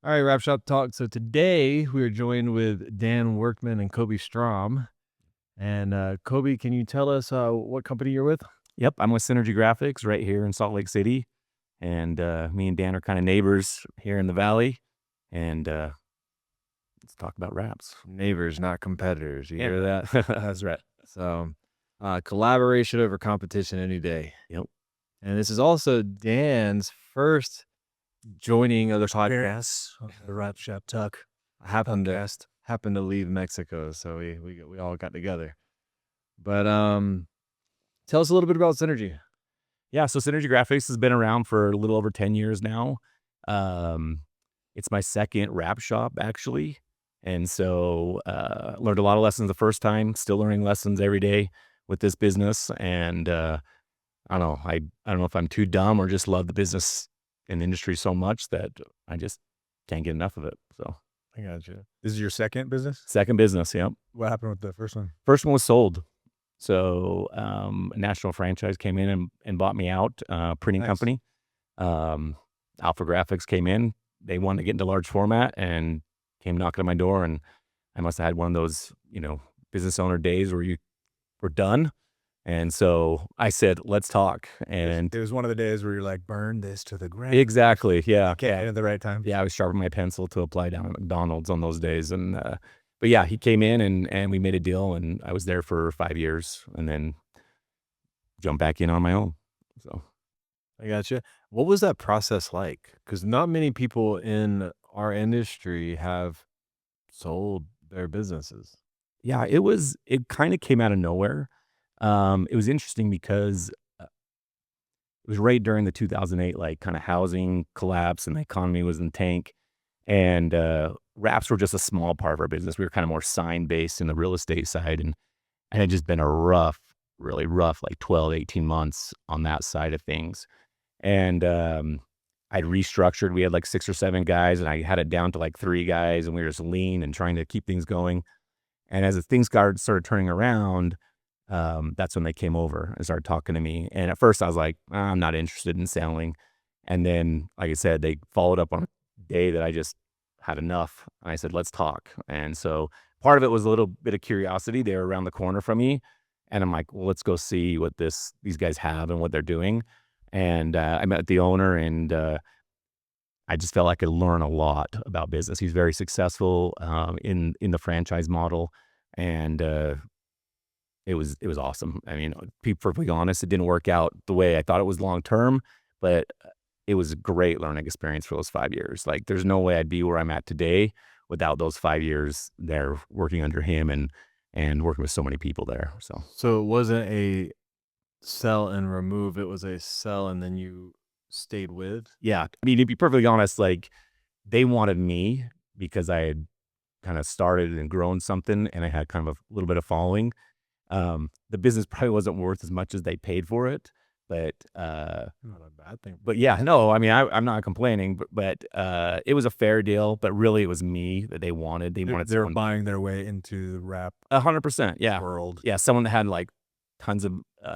All right, Wrap Shop Talk. So today we are joined with Dan Workman and Coby Strom. And Coby, can you tell us what company you're with? Yep, I'm with Synergy Graphics right here in Salt Lake City, and me and Dan are kind of neighbors here in the valley, and let's talk about wraps. Neighbors, not competitors. You Yeah, hear that? that's right. So collaboration over competition any day. Yep. And this is also Dan's first joining of the podcast. Of the Wrap Shop Talk I happened to podcast. leave Mexico, so we all got together. But tell us a little bit about Synergy. Yeah, so Synergy Graphics has been around for a little over 10 years now. Um, it's my second wrap shop actually, and so learned a lot of lessons the first time. Still learning lessons every day with this business, and I don't know. I don't know if I'm too dumb or just love the business and industry so much that I just can't get enough of it. So I got you. This is your second business? second business, yep. What happened with the first one? First one was sold. So a national franchise came in and bought me out, printing Nice. company. Alpha Graphics came in. They wanted to get into large format and came knocking on my door. And I must have had one of those, business owner days where you were done. And so I said, let's talk. And It was one of the days where you're like, burn this to the ground. exactly, yeah. Okay, at the right time. Yeah, I was sharpening my pencil to apply down at McDonald's on those days. And but yeah, he came in and we made a deal, and I was there for 5 years and then jumped back in on my own. So I gotcha. What was that process like? Because not many people in our industry have sold their businesses. yeah, it kind of came out of nowhere. It was interesting because it was right during the 2008 like kind of housing collapse and the economy was in the tank. And wraps were just a small part of our business. We were kind of more sign based in the real estate side, and it had just been a really rough, like 12, 18 months on that side of things. And I'd restructured. We had like 6 or 7 guys, and I had it down to like 3 guys, and we were just lean and trying to keep things going. And as the things started turning around, that's when they came over and started talking to me. And at first I was like, I'm not interested in selling. And then, like I said, they followed up on a day that I just had enough. And I said, let's talk. And so part of it was a little bit of curiosity. They were around the corner from me. And I'm like, well, let's go see what these guys have and what they're doing. And I met the owner, and I just felt like I could learn a lot about business. He's very successful in the franchise model, and it was awesome. I mean, to be perfectly honest, it didn't work out the way I thought it was long term, but it was a great learning experience for those 5 years. Like, there's no way I'd be where I'm at today without those 5 years there working under him and working with so many people there. So it wasn't a sell and remove, it was a sell and then you stayed with? Yeah, I mean, to be perfectly honest, like, they wanted me because I had kind of started and grown something, and I had kind of a little bit of following. The business probably wasn't worth as much as they paid for it, but Not a bad thing. yeah, no, I mean, I'm not complaining, but it was a fair deal. But really, it was me that they wanted. They wanted They're someone buying their way into the wrap 100%. Yeah, world. yeah, someone that had like tons of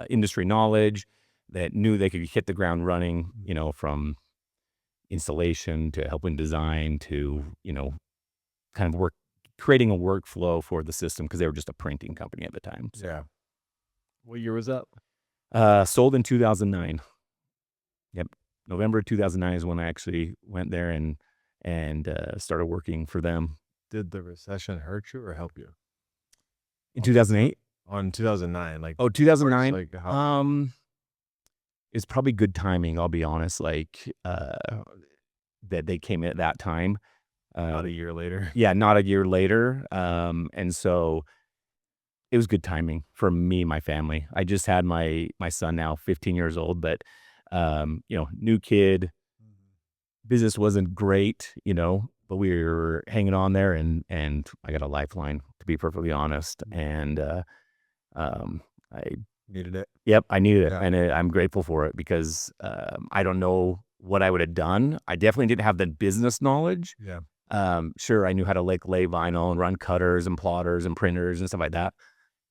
industry knowledge, that knew they could hit the ground running. From installation to helping design to kind of creating a workflow for the system, because they were just a printing company at the time. So, Yeah. What year was that? sold in 2009. Yep, November 2009 is when I actually went there and started working for them. Did the recession hurt you or help you? In 2008? On 2009, like Oh, 2009. like how It's probably good timing. I'll be honest. Like that they came in at that time. about a year later. Yeah, not a year later. And so it was good timing for me and my family. I just had my son now, 15 years old, but new kid. Business wasn't great, but we were hanging on there, and I got a lifeline, to be perfectly honest. And I Needed it. yep, I needed it, Yeah. and I'm grateful for it, because I don't know what I would have done. I definitely didn't have the business knowledge. Yeah. Sure, I knew how to like lay vinyl and run cutters and plotters and printers and stuff like that,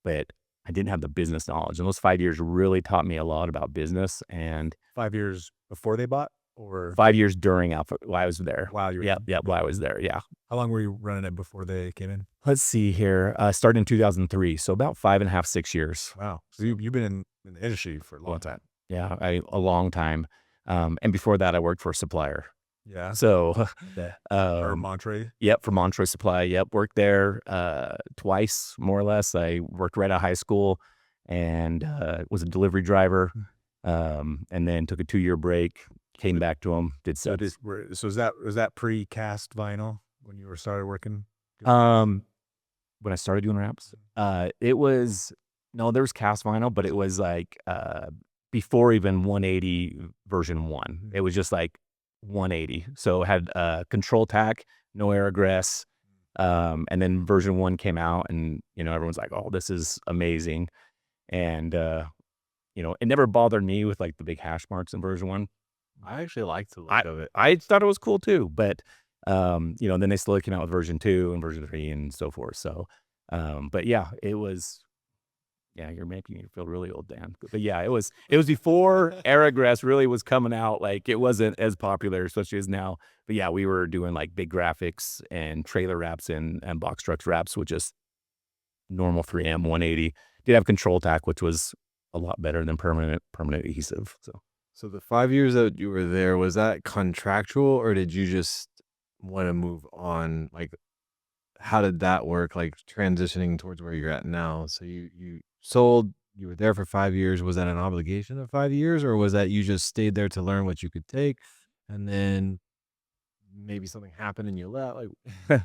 but I didn't have the business knowledge. And those 5 years really taught me a lot about business. And 5 years before they bought? or 5 years during Alpha while I was there. while you were Yep, yep, while I was there, yeah. How long were you running it before they came in? Let's see here, started in 2003, so about 5.5, 6 years. Wow. So you've been in the industry for a long time. Yeah, a long time, and before that, I worked for a supplier. Yeah. So, Or Monterey. yep, for Montreux Supply, yep, worked there, twice, more or less. I worked right out of high school and, was a delivery driver, and then took a 2-year break, came back to them, did So subs. was that pre-cast vinyl when you were started working? Um, when I started doing raps, it was no, there was cast vinyl, but it was like, before even 180 version 1. It was just like 180. So it had, control tack, no air egress, and then version 1 came out and, everyone's like, "Oh, this is amazing." And, it never bothered me with, like, the big hash marks in version 1. I actually like the I look of it. I thought it was cool too, but, then they slowly came out with version 2 and version 3 and so forth, so, but yeah, it was yeah, you're making me feel really old, Dan, but yeah, it was before Aerograss really was coming out, like, it wasn't as popular, especially as now, but yeah, we were doing, like, big graphics and trailer wraps and box trucks wraps with just normal 3M 180. Did have control tack, which was a lot better than permanent adhesive, so. So the 5 years that you were there, was that contractual, or did you just wanna move on? Like, how did that work, like, transitioning towards where you're at now? So you sold, you were there for 5 years. Was that an obligation of 5 years, or was that you just stayed there to learn what you could take, and then maybe something happened and you left? Like,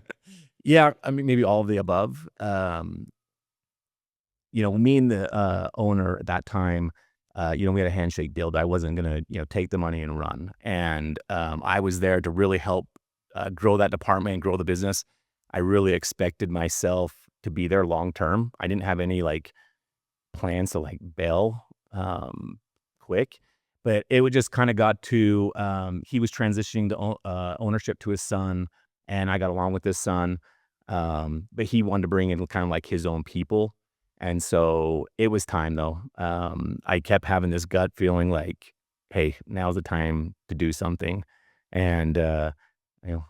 Yeah, I mean, maybe all of the above. Me and the, owner at that time, we had a handshake deal that I wasn't gonna, take the money and run, and, I was there to really help, grow that department and grow the business. I really expected myself to be there long term. I didn't have any, like, plans to, like, bail, quick, but it would just kinda got to, he was transitioning the ownership to his son, and I got along with his son, but he wanted to bring in kind of like his own people, and so it was time though. I kept having this gut feeling like, "Hey, now's the time to do something," and, I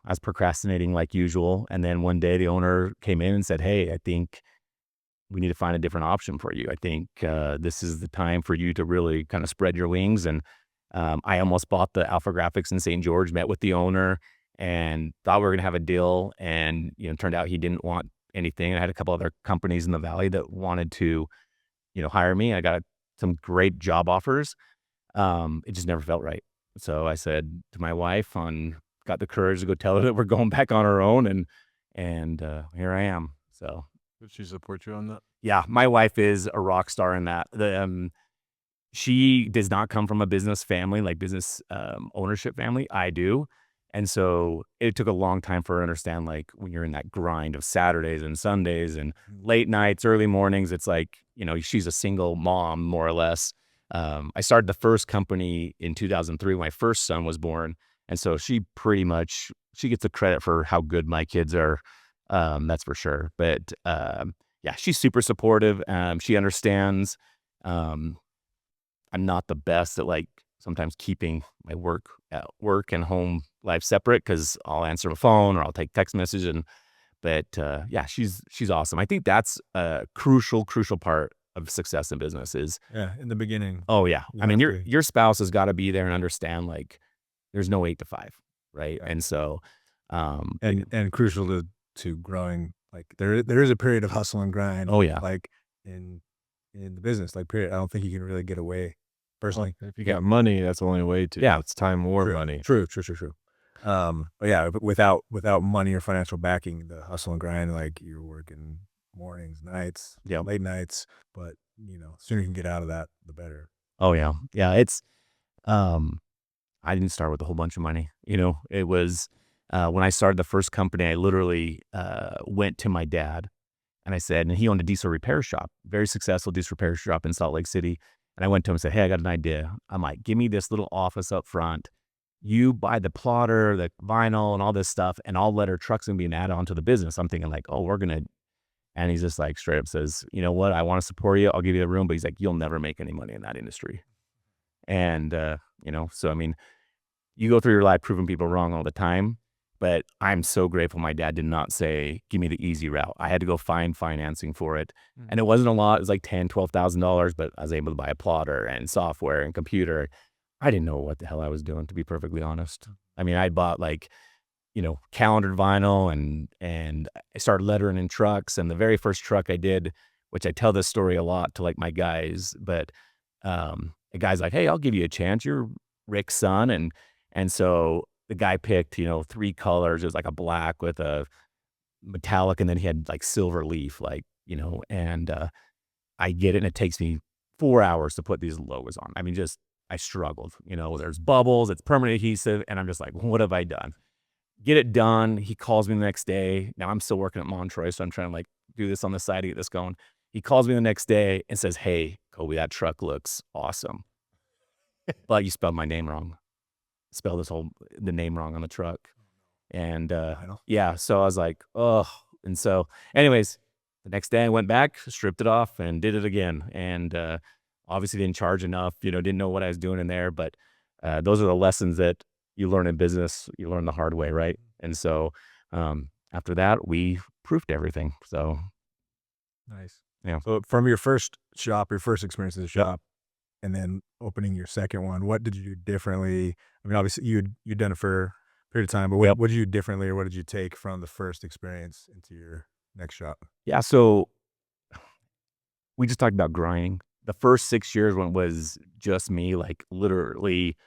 was procrastinating like usual, and then one day the owner came in and said, "Hey, I think we need to find a different option for you. I think, this is the time for you to really kind of spread your wings." And, I almost bought the Alpha Graphics in St. George, met with the owner, and thought we were gonna have a deal, and, turned out he didn't want anything. I had a couple other companies in the valley that wanted to, hire me. I got some great job offers. It just never felt right. So I said to my wife got the courage to go tell her that we're going back on our own, and here I am. So did she support you on that? yeah, my wife is a rock star in that. She does not come from a business family, like business, ownership family. I do. And so it took a long time for her to understand, like, when you're in that grind of Saturdays and Sundays and late nights, early mornings, it's like, she's a single mom, more or less. I started the first company in 2003 when my first son was born. And so she gets the credit for how good my kids are. That's for sure. But, yeah, she's super supportive. She understands. I'm not the best at, like, sometimes keeping my work and home life separate because I'll answer the phone or I'll take text message but, yeah, she's awesome. I think that's a crucial part of success in business is Yeah, in the beginning. oh, yeah. You I mean, have your to your spouse has gotta be there and understand, like, there's no 8 to 5, right? Yeah. And so, and crucial to growing, like, there is a period of hustle and grind, oh, yeah. like, in the business, like, period. I don't think you can really get away, Well, personally. if you got money, that's the only way to. Yeah. It's time or True. money. True. But yeah, but without money or financial backing, the hustle and grind, like, you're working mornings, nights, Yeah. late nights, but, the sooner you can get out of that, the better. Oh, yeah. Yeah, it's, um I didn't start with a whole bunch of money. It was when I started the first company, I literally went to my dad and I said, and he owned a diesel repair shop, very successful diesel repair shop in Salt Lake City. And I went to him and said, "Hey, I got an idea." I'm like, "Give me this little office up front. You buy the plotter, the vinyl, and all this stuff, and all letter trucks and be an add on to the business." I'm thinking like, "Oh, we're gonna." And he's just like straight up says, "You know what? I want to support you. I'll give you the room." But he's like, "You'll never make any money in that industry." And so I mean, you go through your life proving people wrong all the time. But I'm so grateful my dad did not say, give me the easy route. I had to go find financing for it. And it wasn't a lot. It was like $10,000, $12,000, but I was able to buy a plotter and software and computer. I didn't know what the hell I was doing, to be perfectly honest. I mean, I bought like, calendared vinyl and I started lettering in trucks. And the very first truck I did, which I tell this story a lot to like my guys, but a guy's like, hey, I'll give you a chance. You're Rick's son. And so the guy picked, 3 colors. It was like a black with a metallic, and then he had like silver leaf, and I get it, and it takes me 4 hours to put these logos on. I mean, I struggled. There's bubbles, it's permanent adhesive, and I'm just like, what have I done? Get it done. He calls me the next day. Now I'm still working at Montroy, so I'm trying to like do this on the side to get this going. He calls me the next day and says, hey, Coby, that truck looks awesome, but you spelled my name wrong. Spelled the name wrong on the truck. And yeah, so I was like, oh. And so anyways, the next day I went back, stripped it off and did it again. And obviously didn't charge enough, didn't know what I was doing in there. But those are the lessons that you learn in business. You learn the hard way, right? And so after that, we proofed everything. So Nice. yeah. So from your first experience in the shop, and then opening your second one, what did you do differently? I mean, obviously you'd done it for a period of time, but what did you do differently, or what did you take from the first experience into your next shop? Yeah, so we just talked about grinding. The first 6 years when it was just me, like literally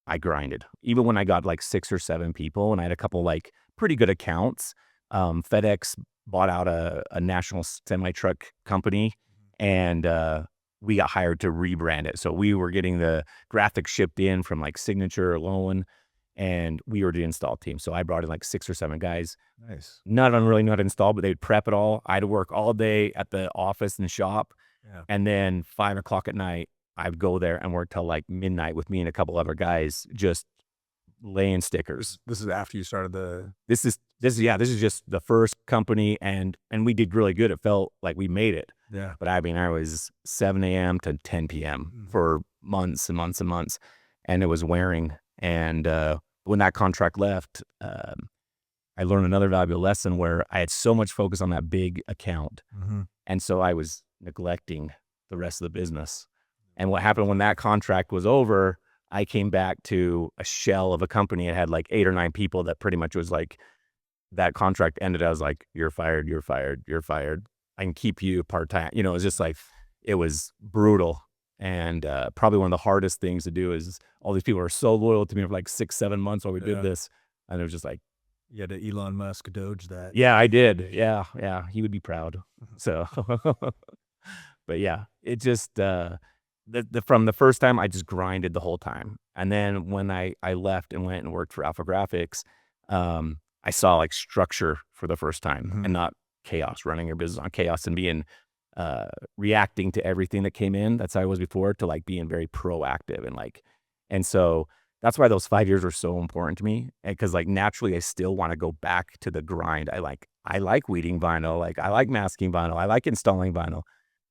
I grinded. Even when I got like 6 or 7 people and I had a couple like pretty good accounts, FedEx bought out a national semi-truck company, and we got hired to rebrand it. So we were getting the graphics shipped in from like Signature or Lowen, and we were the install team. So I brought in like 6 or 7 guys. Nice. None of them really knew how to install, but they'd prep it all. I'd work all day at the office and shop. Yeah. And then 5 o'clock at night, I'd go there and work till like midnight with me and a couple other guys, just laying stickers. This is after you started the. This is just the first company, and we did really good. It felt like we made it. Yeah. But I mean, I was 7 a.m. to 10 p.m. for months and months and months, and it was wearing. And when that contract left, I learned another valuable lesson where I had so much focus on that big account, and so I was neglecting the rest of the business. And what happened when that contract was over, I came back to a shell of a company. It had like 8 or 9 people that pretty much was like, that contract ended. I was like, you're fired, you're fired, you're fired. I can keep you part-time. It was just like, it was brutal. And probably one of the hardest things to do is all these people are so loyal to me for like 6, 7 months while we did this. And it was just like, you had to Elon Musk Doge that. yeah, I did. Yeah. He would be proud. So, but yeah, it just, from the first time, I just grinded the whole time. And then when I left and went and worked for Alpha Graphics, I saw like structure for the first time and not chaos, running your business on chaos and being, reacting to everything that came in. That's how I was before, to like being very proactive and so that's why those 5 years were so important to me. And cause like naturally I still want to go back to the grind. I like weeding vinyl. Like I like masking vinyl. I like installing vinyl.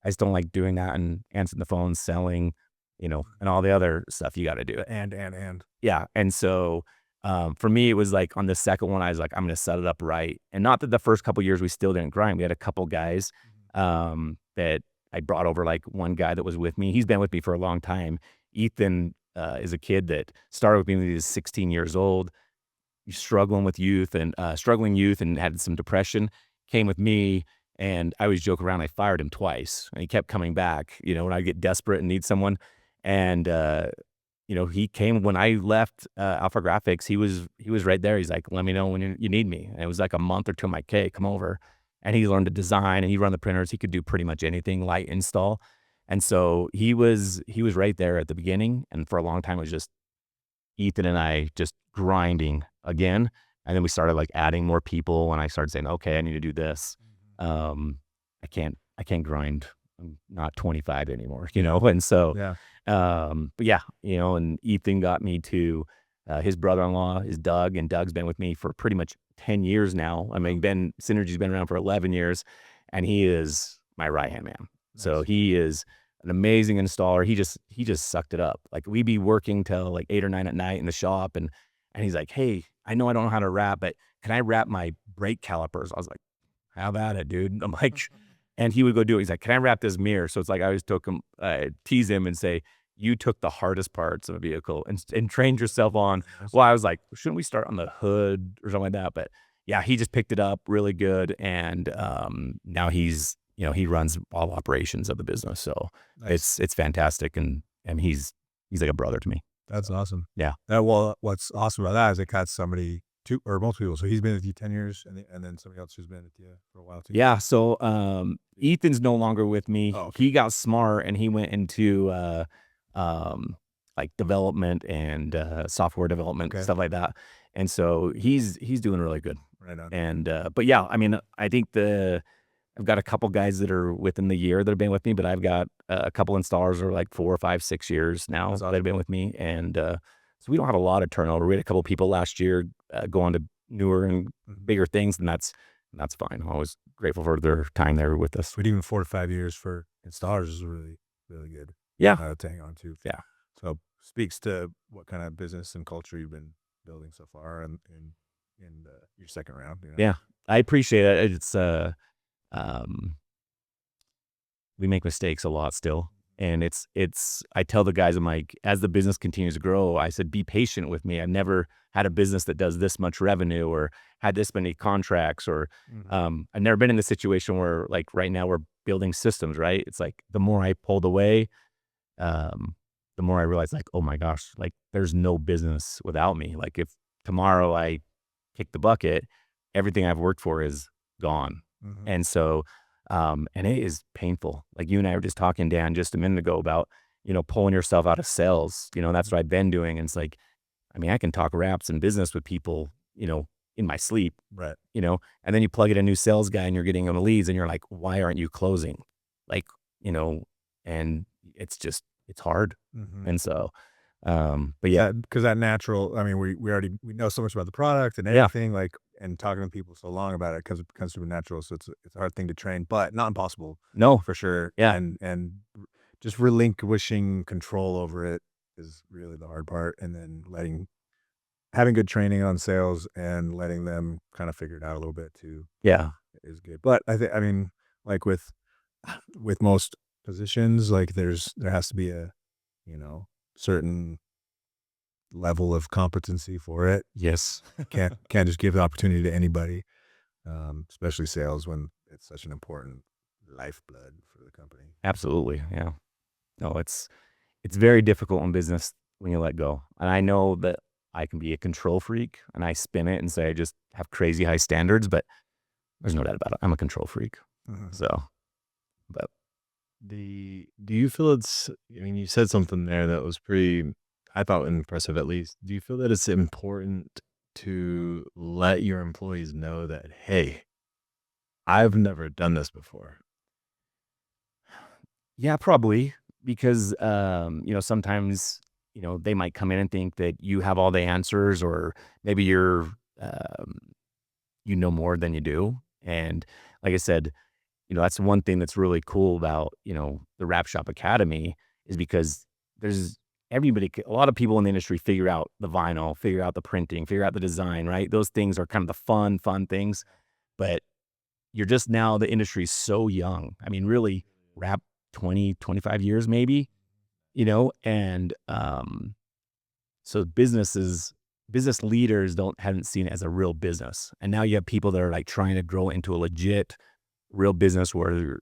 I just don't like doing that and answering the phone, selling, and all the other stuff you got to do. And. Yeah. And so, for me, it was like on the second one, I was like, I'm going to set it up right. And not that the first couple years we still didn't grind. We had a couple guys, that I brought over, like one guy that was with me. He's been with me for a long time. Ethan, is a kid that started with me when he was 16 years old. He's struggling youth and had some depression, came with me. And I always joke around, I fired him twice and he kept coming back, when I get desperate and need someone. And, he came when I left, Alpha Graphics, he was right there. He's like, let me know when you need me. And it was like a month or two. I'm like, okay, come over. And he learned to design and he run the printers. He could do pretty much anything, light install. And so he was right there at the beginning. And for a long time, it was just Ethan and I just grinding again. And then we started like adding more people, and I started saying, okay, I need to do this. I can't grind. I'm not 25 anymore, And so, Yeah. but yeah, and Ethan got me to, his brother-in-law is Doug, and Doug's been with me for pretty much 10 years now. I mean, Synergy's been around for 11 years, and he is my right-hand man. So he is an amazing installer. He just sucked it up. Like we'd be working till like 8 or 9 at night in the shop, and he's like, "Hey, I know I don't know how to wrap, but can I wrap my brake calipers?" I was like, "Have at it, dude." I'm like, and he would go do it. He's like, "Can I wrap this mirror?" So it's like I always took him, tease him and say, "You took the hardest parts of a vehicle and trained yourself on." Well, I was like, "Shouldn't we start on the hood or something like that?" But yeah, he just picked it up really good, and now he runs all operations of the business. So Nice. it's fantastic, and he's like a brother to me. That's awesome. Yeah. Well, what's awesome about that is it got somebody two or multiple people. So he's been with you 10 years, and then somebody else who's been with you for a while too. Yeah, so, Ethan's no longer with Oh, me. okay. He got smart and he went into, um, like, development and, software development, Okay. stuff like that, and so he's doing really good, Right on. and, but yeah, I mean, I think I've got a couple guys that are within the year that have been with me, but I've got a couple installers that are like 4 or 5, 6 years now That's that have awesome. been with me, and, so we don't have a lot of turnover. We had a couple people last year, go on to newer and Mhm. bigger things, and that's fine. I'm always grateful for their time there with us. But even 4 to 5 years for installers is really, really good Yeah, to hang on to. yeah, So speaks to what kind of business and culture you've been building so far in your second round. yeah. I appreciate it. Um we make mistakes a lot still. And I tell the guys, I'm like, as the business continues to grow, I said, be patient with me. I've never had a business that does this much revenue or had this many contracts or, Mhm. I've never been in the situation where like right now we're building systems, right? It's like the more I pulled away, um, the more I realized like, oh my gosh, like there's no business without me. Like if tomorrow I kick the bucket, everything I've worked for is gone. Mhm. And so, and it is painful. Like you and I were just talking, Dan, just a minute ago about, pulling yourself out of sales. That's what I've been doing. And it's like, I mean, I can talk raps and business with people, in my sleep, Right. and then you plug in a new sales guy and you're getting them leads and you're like, why aren't you closing? Like, you know, and it's hard. Mhm. And so, but yeah, Because that natural, I mean, we already we know so much about the product and yeah, everything, like, and talking to people so long about it because it becomes super natural. So it's a hard thing to train, but not impossible no, for sure. yeah, And just relinquishing control over it is really the hard part, and then having good training on sales and letting them kind of figure it out a little bit too yeah, is good. But I mean, like with most positions, like there has to be a you know certain level of competency for it. yes. Can't just give the opportunity to anybody, especially sales when it's such an important lifeblood for the company. Absolutely, yeah. No, it's very difficult in business when you let go, and I know that I can be a control freak, and I spin it and say I just have crazy high standards, but there's no doubt about it. I'm a control freak. Mhm. So, but Do you feel it's I mean, you said something there that was pretty, I thought, impressive at least. Do you feel that it's important to let your employees know that, "Hey, I've never done this before." yeah, probably because sometimes they might come in and think that you have all the answers, or maybe um, you know more than you do. And like I said, that's one thing that's really cool about, the Wrap Shop Academy is because there's a lot of people in the industry figure out the vinyl, figure out the printing, figure out the design, right? Those things are kind of the fun things. But you're just now, the industry is so young. I mean, really, wrap 20, 25 years maybe, and so business leaders haven't seen it as a real business. And now you have people that are like trying to grow into a legit real business where,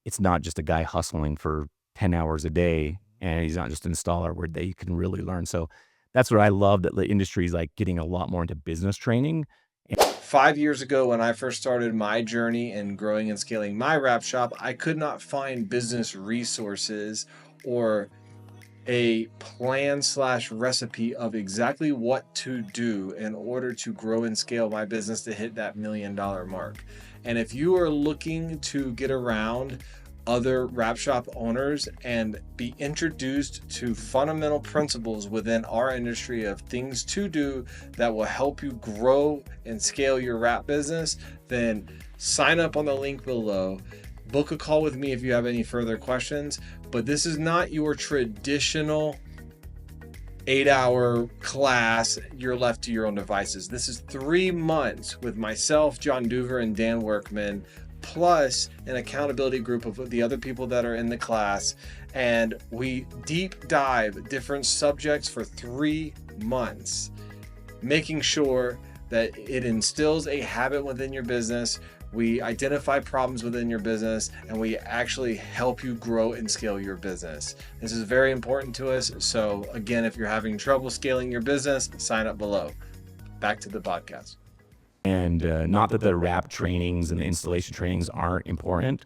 it's not just a guy hustling for 10 hours a day and he's not just an installer, where they can really learn. So that's what I love, that the industry is like getting a lot more into business training. 5 years ago, when I first started my journey in growing and scaling my wrap shop, I could not find business resources or a plan slash recipe of exactly what to do in order to grow and scale my business to hit that $1 million mark. And if you are looking to get around other wrap shop owners and be introduced to fundamental principles within our industry of things to do that will help you grow and scale your wrap business, then sign up on the link below. Book a call with me if you have any further questions, but this is not your traditional 8-hour class. You're left to your own devices. This is 3 months with myself, John Duver, and Dan Workman, plus an accountability group of the other people that are in the class. And we deep dive different subjects for 3 months, making sure that it instills a habit within your business. We identify problems within your business, and we actually help you grow and scale your business. This is very important to us. So again, if you're having trouble scaling your business, sign up below. Back to the podcast. And not that the wrap trainings and the installation trainings aren't important,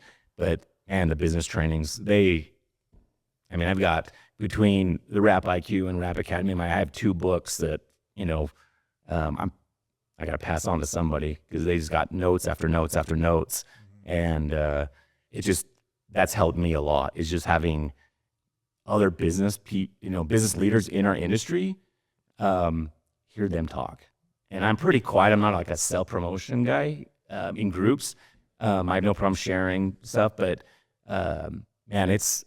and the business trainings, I've got between the Wrap IQ and Wrap Academy, I have 2 books that, I got to pass on to somebody because they just got notes after notes after notes. And that's helped me a lot, is just having other business leaders in our industry, hear them talk. And I'm pretty quiet. I'm not like a self-promotion guy in groups. I have no problem sharing stuff, but man, it's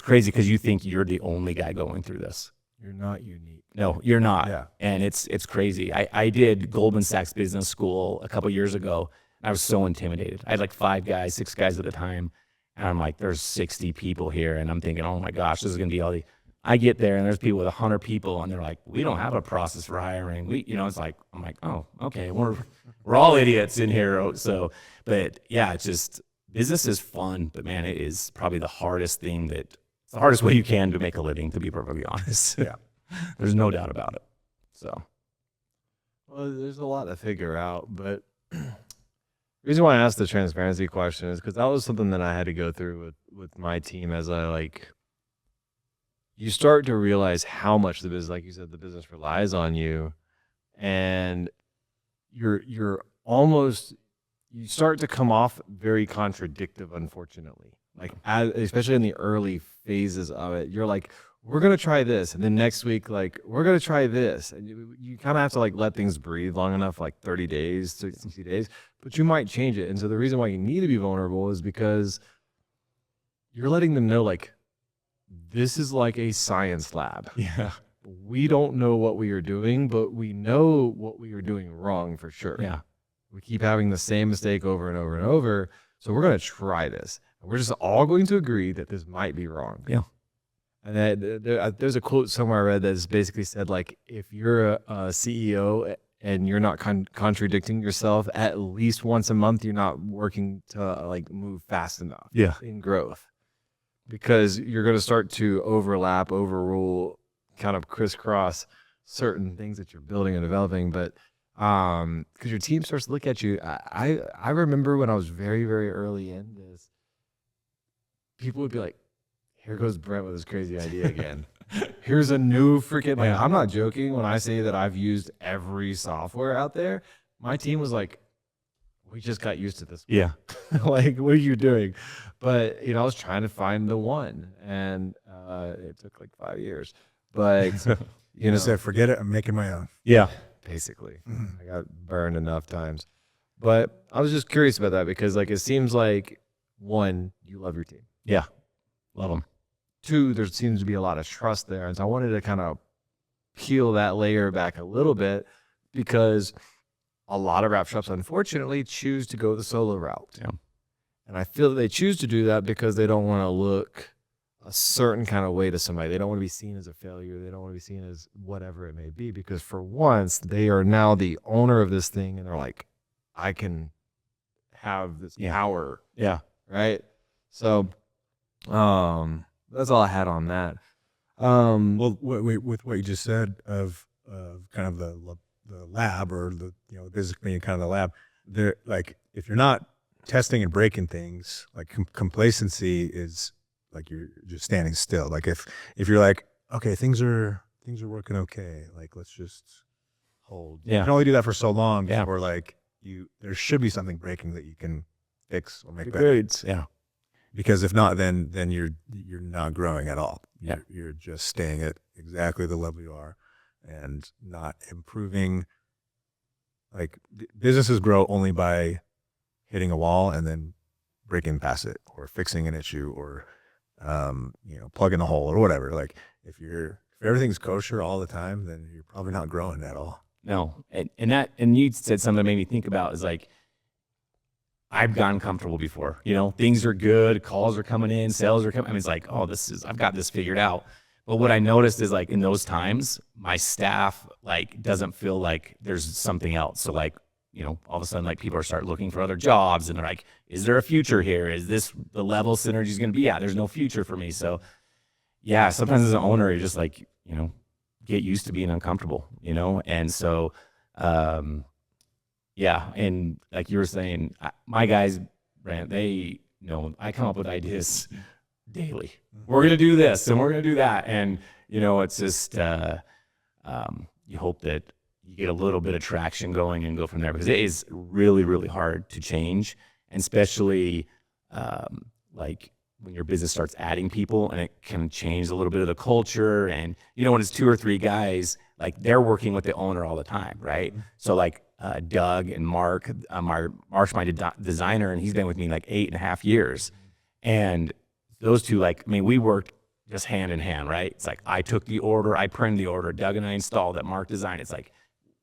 crazy because you think you're the only guy going through this. You're not unique. No, you're not. Yeah. And it's crazy. I did Goldman Sachs Business School a couple years ago. I was so intimidated. I had like 6 guys at a time. And I'm like, there's 60 people here. And I'm thinking, oh my gosh, this is going to be all I get there and there's people with 100 people and they're like, we don't have a process for hiring. It's like, I'm like, oh, okay. We're all idiots in here. So, but yeah, it's just, business is fun, but man, it is probably the hardest thing it's the hardest way you can to make a living, to be perfectly honest. Yeah. There's no doubt about it. So, Well, there's a lot to figure out, but the reason why I asked the transparency question is because that was something that I had to go through with my team as you start to realize how much the business, like you said, the business relies on you, and you start to come off very contradictive, unfortunately. Especially in the early phases of it, you're like, we're going to try this. And then next week, we're going to try this. And you kind of have to let things breathe long enough, 30 days, 60 days, but you might change it. And so the reason why you need to be vulnerable is because you're letting them know, this is like a science lab. yeah. We don't know what we are doing, but we know what we are doing wrong for sure. Yeah. We keep having the same mistake over and over and over. So we're going to try this. We're just all going to agree that this might be wrong. Yeah. And there's a quote somewhere I read that's basically said, if you're a CEO and you're not contradicting yourself at least once a month, you're not working to move fast enough in growth, because you're going to start to overrule, kind of crisscross certain things that you're building and developing. But because your team starts to look at you. I remember when I was very, very early in this, people would be like, here goes Brent with his crazy idea again. Here's a new freaking, I'm not joking when I say that I've used every software out there. My team was like, we just got used to this. Yeah. What are you doing? But, I was trying to find the one, and it took 5 years. But, You said, forget it, I'm making my own. Yeah. Basically. I got burned enough times. But I was just curious about that because, it seems like, one, you love your team. Yeah. Love them. 2, there seems to be a lot of trust there. And so I wanted to kind of peel that layer back a little bit, because a lot of wrap shops, unfortunately, choose to go the solo route. Yeah. And I feel that they choose to do that because they don't want to look a certain kind of way to somebody. They don't want to be seen as a failure. They don't want to be seen as whatever it may be, because for once they are now the owner of this thing, and they're like, I can have this power. Yeah. Right. So, that's all I had on that. Well, with what you just said of kind of the lab, or the business being kind of the lab, there, if you're not testing and breaking things, complacency is you're just standing still. If you're okay, things are working okay, let's just hold. Yeah. You can only do that for so long. Yeah. Before there should be something breaking that you can fix or make better. Yeah. Because if not, then you're not growing at all. Yeah. You're just staying at exactly the level you are and not improving. Businesses grow only by hitting a wall and then breaking past it or fixing an issue or, plugging a hole or whatever. Like if everything's kosher all the time, then you're probably not growing at all. No. And you said something that made me think about is like, I've gotten comfortable before, things are good, calls are coming in, sales are coming. I mean, it's like, oh, I've got this figured out. But what I noticed is like in those times, my staff like doesn't feel like there's something else. So like, all of a sudden like people start looking for other jobs and they're like, is there a future here? Is this the level synergy is going to be at? There's no future for me. So yeah, sometimes as an owner, you're just like, get used to being uncomfortable, And so, yeah. And like you were saying, my guys, Brant, they know I come up with ideas daily. We're going to do this and we're going to do that. And, it's just, you hope that you get a little bit of traction going and go from there because it is really, really hard to change. And especially like when your business starts adding people and it can change a little bit of the culture. And, when it's 2 or 3 guys, like they're working with the owner all the time. Right. So like, Doug and Mark, Mark's my designer and he's been with me like 8.5 years. And those two, we worked just hand in hand, right? It's like I took the order, I printed the order, Doug and I installed it, Mark designed it. It's like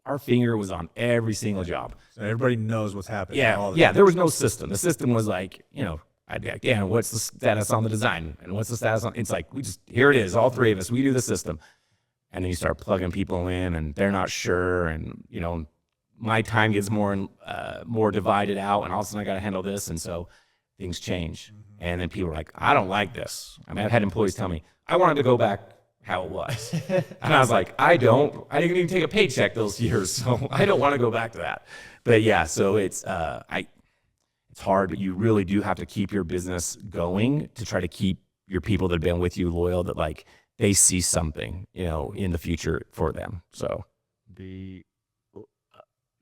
our finger was on every single job. So everybody knows what's happening. Yeah, there was no system. The system was like, I'd be like, Dan, what's the status on the design? And what's the status on? It's like, here it is, all 3 of us, we do the system. And then you start plugging people in and they're not sure. And, my time gets more divided out and all of a sudden I got to handle this. And so things change. And then people are like, I don't like this. I mean, I've had employees tell me, I wanted to go back how it was. And I was like, I didn't even take a paycheck those years. So I don't want to go back to that. But yeah, so it's hard, but you really do have to keep your business going to try to keep your people that have been with you loyal, that like they see something, in the future for them. So The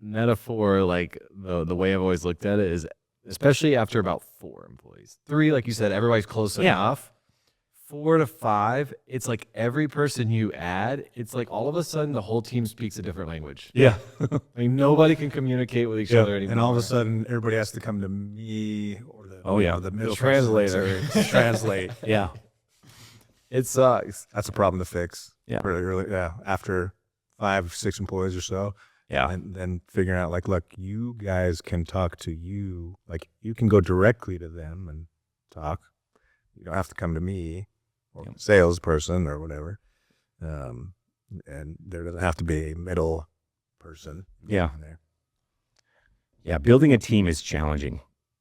metaphor, like the way I've always looked at it is, especially after about 4 employees, 3, like you said, everybody's close enough. 4 to 5, it's like every person you add, it's like all of a sudden the whole team speaks a different language. yeah, I mean, nobody can communicate with each other anymore. And all of a sudden everybody has to come to me or the middle translator to translate. yeah, it sucks. That's a problem to fix. Yeah. Really early. Yeah. After 5, 6 employees or so. yeah, And then figuring out like, look, you guys can talk to you. Like you can go directly to them and talk. You don't have to come to me or salesperson or whatever. And there doesn't have to be a middle person. Yeah. in there. yeah. Building a team is challenging.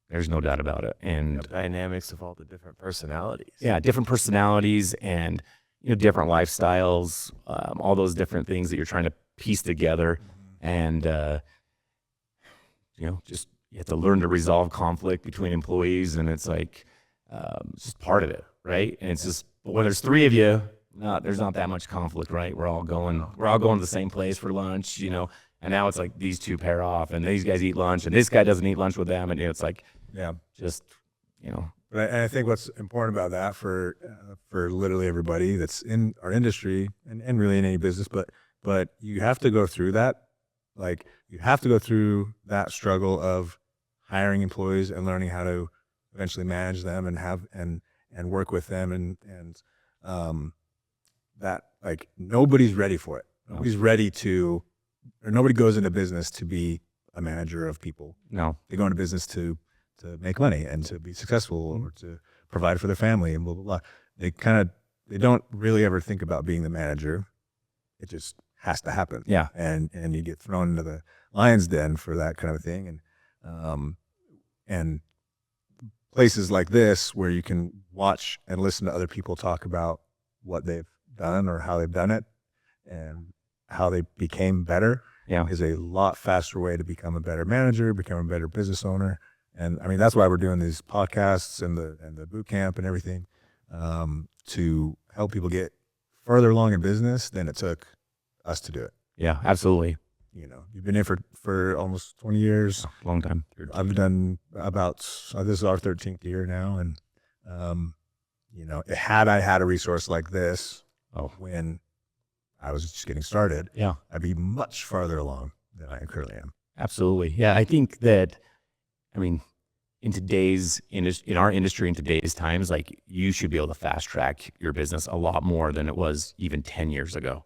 There's no doubt about it. And The dynamics of all the different personalities. yeah, different personalities and different lifestyles, all those different things that you're trying to piece together. And just you have to learn to resolve conflict between employees, and it's like it's just part of it, right? And it's just when there's 3 of you, there's not that much conflict, right? We're all going to the same place for lunch, And now it's like these 2 pair off, and these guys eat lunch, and this guy doesn't eat lunch with them, and it's like just But I think what's important about that for literally everybody that's in our industry and really in any business, but you have to go through that. Like you have to go through that struggle of hiring employees and learning how to eventually manage them and work with them and that like nobody's ready for it. Nobody's ready to, or nobody goes into business to be a manager of people. no, They go into business to make money and to be successful or to provide for their family and blah, blah, blah. They don't really ever think about being the manager. It just has to happen. Yeah. And you get thrown into the lion's den for that kind of thing. And places like this where you can watch and listen to other people talk about what they've done or how they've done it and how they became better is a lot faster way to become a better manager, become a better business owner. And I mean, that's why we're doing these podcasts and the boot camp and everything, to help people get further along in business than it took us to do it. yeah, absolutely, You've been in for almost 20 years. long time. I've done this is our 13th year now. And, had I had a resource like this when I was just getting started, I'd be much farther along than I currently am. Absolutely. Yeah, I think that, in today's in our industry in today's times, like you should be able to fast track your business a lot more than it was even 10 years ago.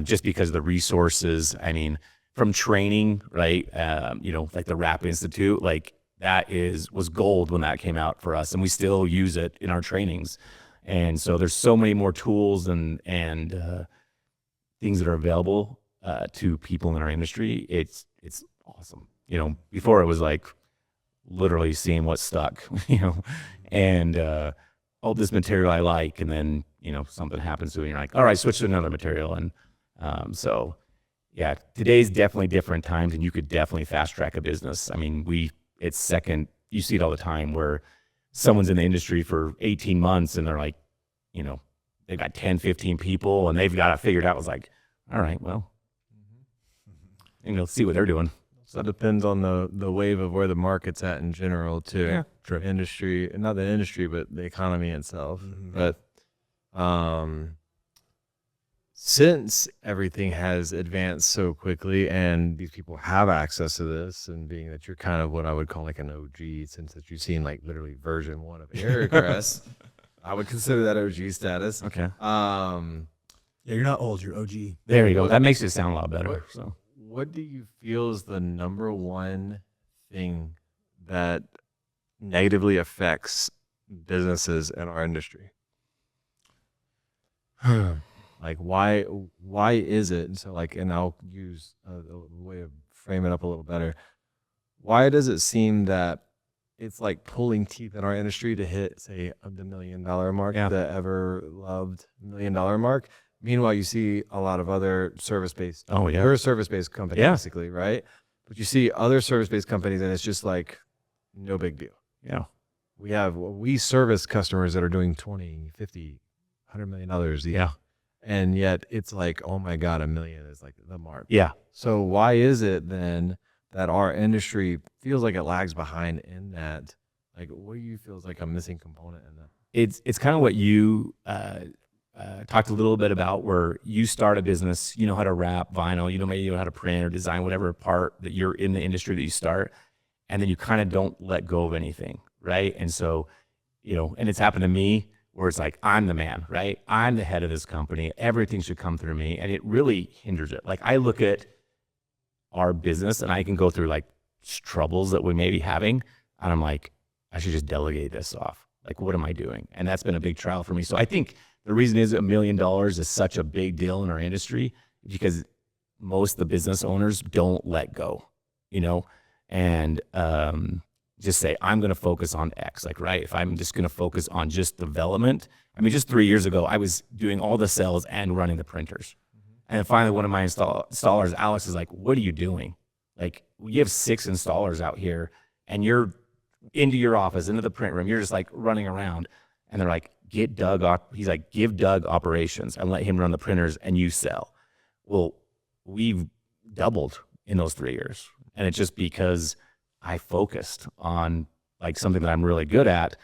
Just because of the resources, I mean, from training, right? Like the Rap Institute, like that was gold when that came out for us, and we still use it in our trainings. And so there's so many more tools and things that are available to people in our industry. It's awesome. Before it was like literally seeing what stuck, and oh, this material I like, and then something happens to it, and you're like, all right, switch to another material. And so yeah, today's definitely different times, and you could definitely fast track a business. I mean, you see it all the time where someone's in the industry for 18 months and they're like, they've got 10, 15 people and they've got it figured out. I was like, all right, well, see what they're doing. So it depends on the wave of where the market's at in general too. Yeah, true. Industry, not the industry, but the economy itself. Mm-hmm. But since everything has advanced so quickly and these people have access to this, and being that you're kind of what I would call like an OG, since that you've seen like literally version 1 of AirGress, I would consider that OG status. okay. Yeah, you're not old, you're OG. There you go. That makes it sound a lot better. So What do you feel is the number one thing that negatively affects businesses in our industry? Like why is it? And so and I'll use a way of framing it up a little better. Why does it seem that it's like pulling teeth in our industry to hit, say, the $1 million mark, the ever loved $1 million mark? Meanwhile, you see a lot of other service-based. Oh yeah, we're a service-based company, basically, right? But you see other service-based companies, and it's just like no big deal. Yeah, we service customers that are doing 20, 50, $100 million. Yeah. And yet it's like, oh my God, $1 million is like the mark. Yeah. So why is it then that our industry feels like it lags behind in that? Like, what do you feel is like a missing component in that? It's kind of what you talked a little bit about, where you start a business, you know how to wrap vinyl, maybe you know how to print or design whatever part that you're in the industry that you start, and then you kind of don't let go of anything, right? And so, and it's happened to me where it's like, I'm the man, right? I'm the head of this company. Everything should come through me, and it really hinders it. Like I look at our business and I can go through like troubles that we may be having, and I'm like, I should just delegate this off. Like, what am I doing? And that's been a big trial for me. So I think the reason is $1 million is such a big deal in our industry because most of the business owners don't let go, and just say, I'm going to focus on X. Like, right, if I'm just going to focus on just development. I mean, just 3 years ago, I was doing all the sales and running the printers. And then finally, one of my installers, Alex, is like, what are you doing? Like, you have 6 installers out here and you're into your office, into the print room. You're just like running around. And they're like, get Doug up. He's like, give Doug operations and let him run the printers and you sell. Well, we've doubled in those 3 years. And it's just because I focused on like something that I'm really good at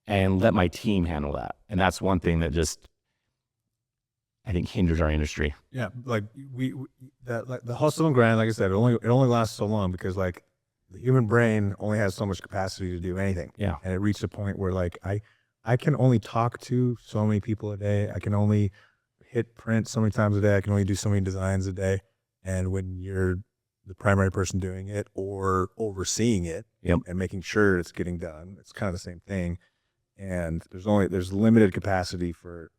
and let my team handle that. And that's one thing that just, I think, hinders our industry. Yeah, like the hustle and grind, like I said, it only lasts so long because like the human brain only has so much capacity to do anything. Yeah. And it reached a point where like I can only talk to so many people a day. I can only hit print so many times a day. I can only do so many designs a day. And when you're the primary person doing it or overseeing it and making sure it's getting done, it's kind of the same thing. And there's limited capacity for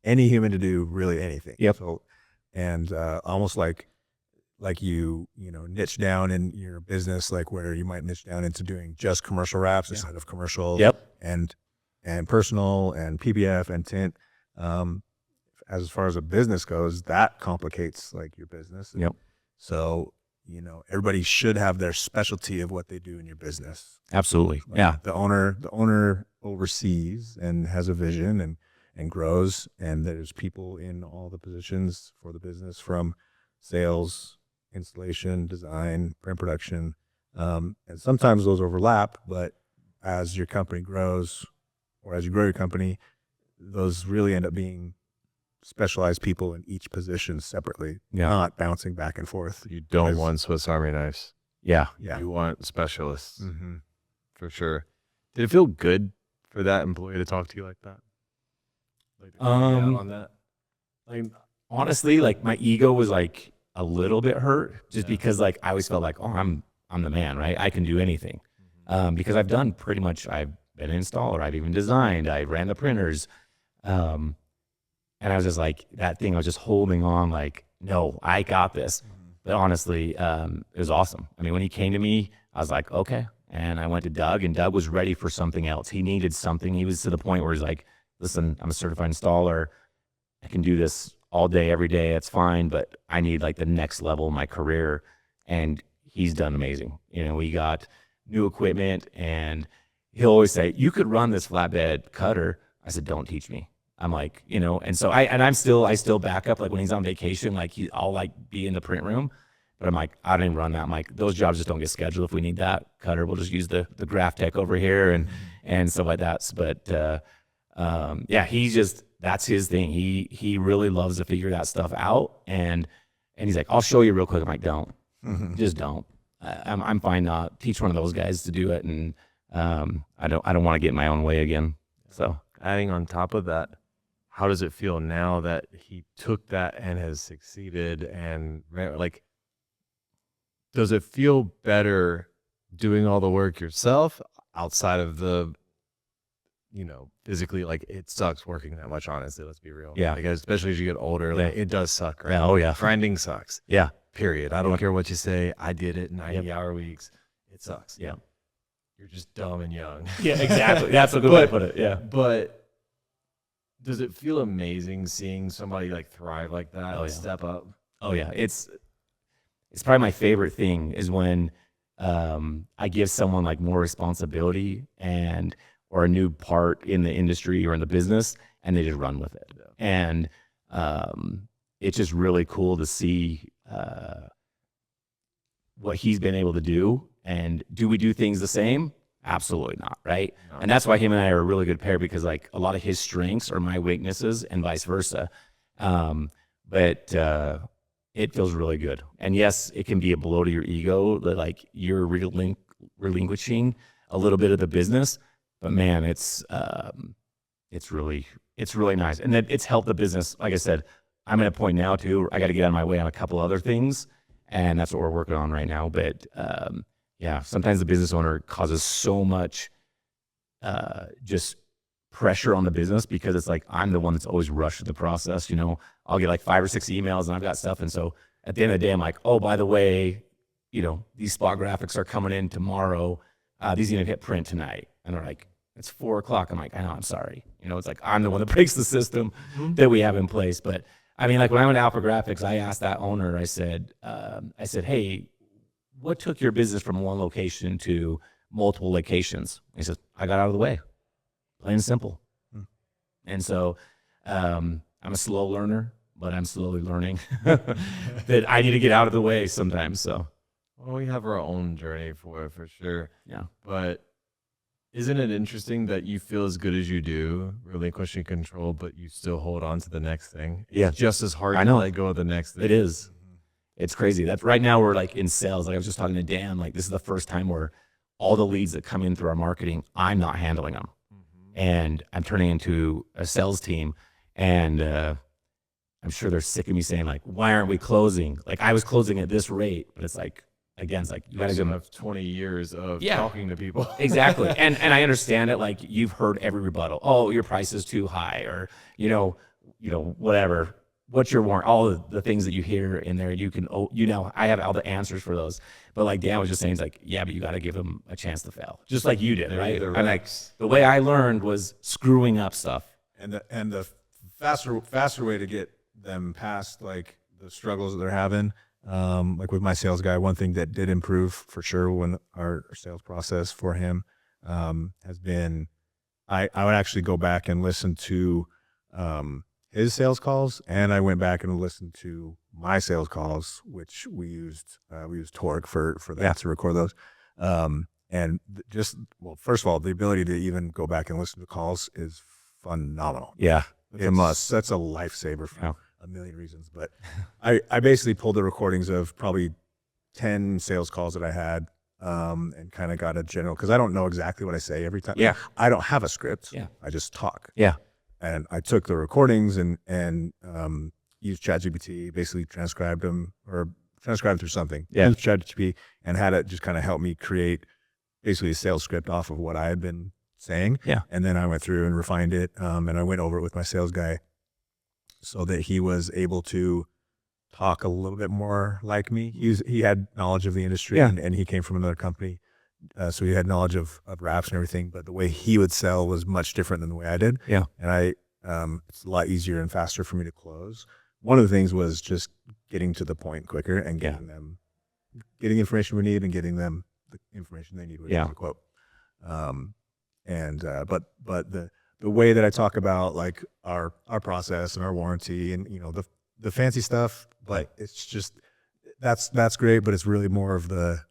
any human to do really anything. Yep. So, and almost like you niche down in your business, like where you might niche down into doing just commercial wraps instead of commercial and personal and PPF and tint. As far as a business goes, that complicates like your business. Yep. So, everybody should have their specialty of what they do in your business. Absolutely. Like yeah. The owner oversees and has a vision and grows, and there's people in all the positions for the business, from sales, installation, design, print production. And sometimes those overlap, but as your company grows or as you grow your company, those really end up being specialized people in each position separately, not bouncing back and forth. You don't want Swiss Army knives. Yeah. Yeah. You want specialists. Mm-hmm. for sure. Did it feel good for that employee to talk to you like that? Like, to call you out on that? Like, honestly, like my ego was like a little bit hurt just Yeah. because like I always felt like, oh, I'm the man, right? I can do anything. Because I've done pretty much, I've been an installer, I've even designed, I ran the printers. And I was just like, that thing, I was just holding on like, no, I got this. But honestly, it was awesome. I mean, when he came to me, I was like, okay. And I went to Doug, and Doug was ready for something else. He needed something. He was to the point where he's like, listen, I'm a certified installer. I can do this all day, every day. That's fine. But I need like the next level in my career. And he's done amazing. You know, we got new equipment, and he'll always say, you could run this flatbed cutter. I said, don't teach me. I'm like, you know, and so I still back up. Like when he's on vacation, like I'll like be in the print room, but I'm like, I didn't run that. I'm like, those jobs just don't get scheduled. If we need that cutter, we'll just use the graph tech over here and stuff like that. But yeah, that's his thing. He really loves to figure that stuff out. And he's like, I'll show you real quick. I'm like, don't, just don't. I'm fine. Not teach one of those guys to do it. And I don't want to get in my own way again. So Adding on top of that, how does it feel now that he took that and has succeeded? And like, does it feel better doing all the work yourself outside of the, you know, physically? Like, it sucks working that much, honestly, let's be real. Yeah. Like, especially as you get older, like, it does suck, right? Yeah, oh yeah. Grinding sucks. Yeah. Period. I don't care what you say. I did it 90-hour weeks. It sucks. Yeah. You're just dumb and young. Yeah, exactly. That's a good way to put it. Yeah. But does it feel amazing seeing somebody like thrive like that and step up? Oh yeah. It's probably my favorite thing is when I give someone like more responsibility or a new part in the industry or in the business, and they just run with it. Yeah. And it's just really cool to see what he's been able to do. And do we do things the same? Absolutely not, right? No. And that's why him and I are a really good pair, because like a lot of his strengths are my weaknesses and vice versa. But it feels really good. And yes, it can be a blow to your ego that like you're relinquishing a little bit of the business, but man, it's really nice. And that it's helped the business. Like I said, I'm at a point now too, I got to get out of my way on a couple other things, and that's what we're working on right now. But yeah, sometimes the business owner causes so much just pressure on the business, because it's like I'm the one that's always rushed the process. You know, I'll get like 5 or 6 emails and I've got stuff, and so at the end of the day, I'm like, oh, by the way, you know, these spot graphics are coming in tomorrow. These need to hit print tonight, and they're like, it's 4 o'clock. I'm like, I know, I'm sorry. You know, it's like I'm the one that breaks the system that we have in place. But I mean, like when I went to Alpha Graphics, I asked that owner. I said, hey, what took your business from one location to multiple locations? He says, I got out of the way, plain and simple. And so I'm a slow learner, but I'm slowly learning that I need to get out of the way sometimes. So, well, we have our own journey for sure. Yeah. But isn't it interesting that you feel as good as you do, relinquishing control, but you still hold on to the next thing? Yeah. It's just as hard to let go of the next thing. It is. It's crazy. That's right now we're like in sales. Like I was just talking to Dan, like this is the first time where all the leads that come in through our marketing, I'm not handling them. And I'm turning into a sales team. And I'm sure they're sick of me saying like, why aren't we closing? Like I was closing at this rate, but it's like, again, it's like you gotta have 20 years of talking to people. Exactly. And I understand it. Like you've heard every rebuttal. Oh, your price is too high, or you know, whatever. What's your warrant? All of the things that you hear in there, you can, I have all the answers for those. But like Dan was just saying, it's like, yeah, but you got to give them a chance to fail, just like you did, right? And like the way I learned was screwing up stuff. And the faster way to get them past like the struggles that they're having, like with my sales guy, one thing that did improve for sure when our sales process for him has been, I would actually go back and listen to his sales calls, and I went back and listened to my sales calls, which we used Torque for that to record those. And just, well, first of all, the ability to even go back and listen to calls is phenomenal. Yeah. It's a must. That's a lifesaver for a million reasons. But I basically pulled the recordings of probably 10 sales calls that I had and kind of got a general, because I don't know exactly what I say every time. Yeah. I don't have a script. Yeah. I just talk. Yeah. And I took the recordings and used ChatGPT, basically transcribed them or transcribed through something. Yeah. Used ChatGPT and had it just kind of help me create basically a sales script off of what I had been saying. Yeah. And then I went through and refined it. And I went over it with my sales guy so that he was able to talk a little bit more like me. He had knowledge of the industry, Yeah. and he came from another company. So he had knowledge of raps and everything, but the way he would sell was much different than the way I did. Yeah. And it's a lot easier and faster for me to close. One of the things was just getting to the point quicker and getting them, getting information we need and getting them the information they need, which is a quote. But the way that I talk about like our process and our warranty and, you know, the fancy stuff, but it's just, that's great, but it's really more of the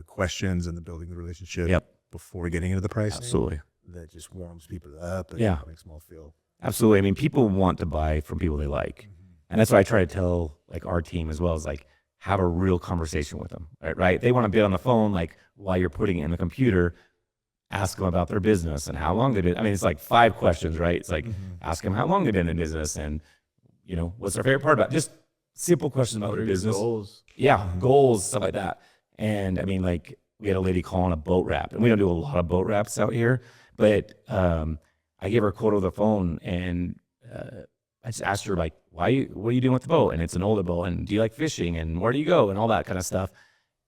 questions and the building the relationship before getting into the pricing. Absolutely. That just warms people up and makes them all feel. Absolutely. I mean, people want to buy from people they like. And that's what I try to tell like our team as well, is like have a real conversation with them, right? They want to be on the phone, like while you're putting it in the computer, ask them about their business and how long they've been. I mean, it's like 5 questions, right? It's like ask them how long they've been in business and, you know, what's their favorite part about it? Just simple questions about their business. Goals. Yeah, goals, stuff like that. And I mean, like we had a lady calling a boat wrap, and we don't do a lot of boat wraps out here, but I gave her a quote over the phone, and I just asked her like, what are you doing with the boat? And it's an older boat, and do you like fishing, and where do you go, and all that kind of stuff.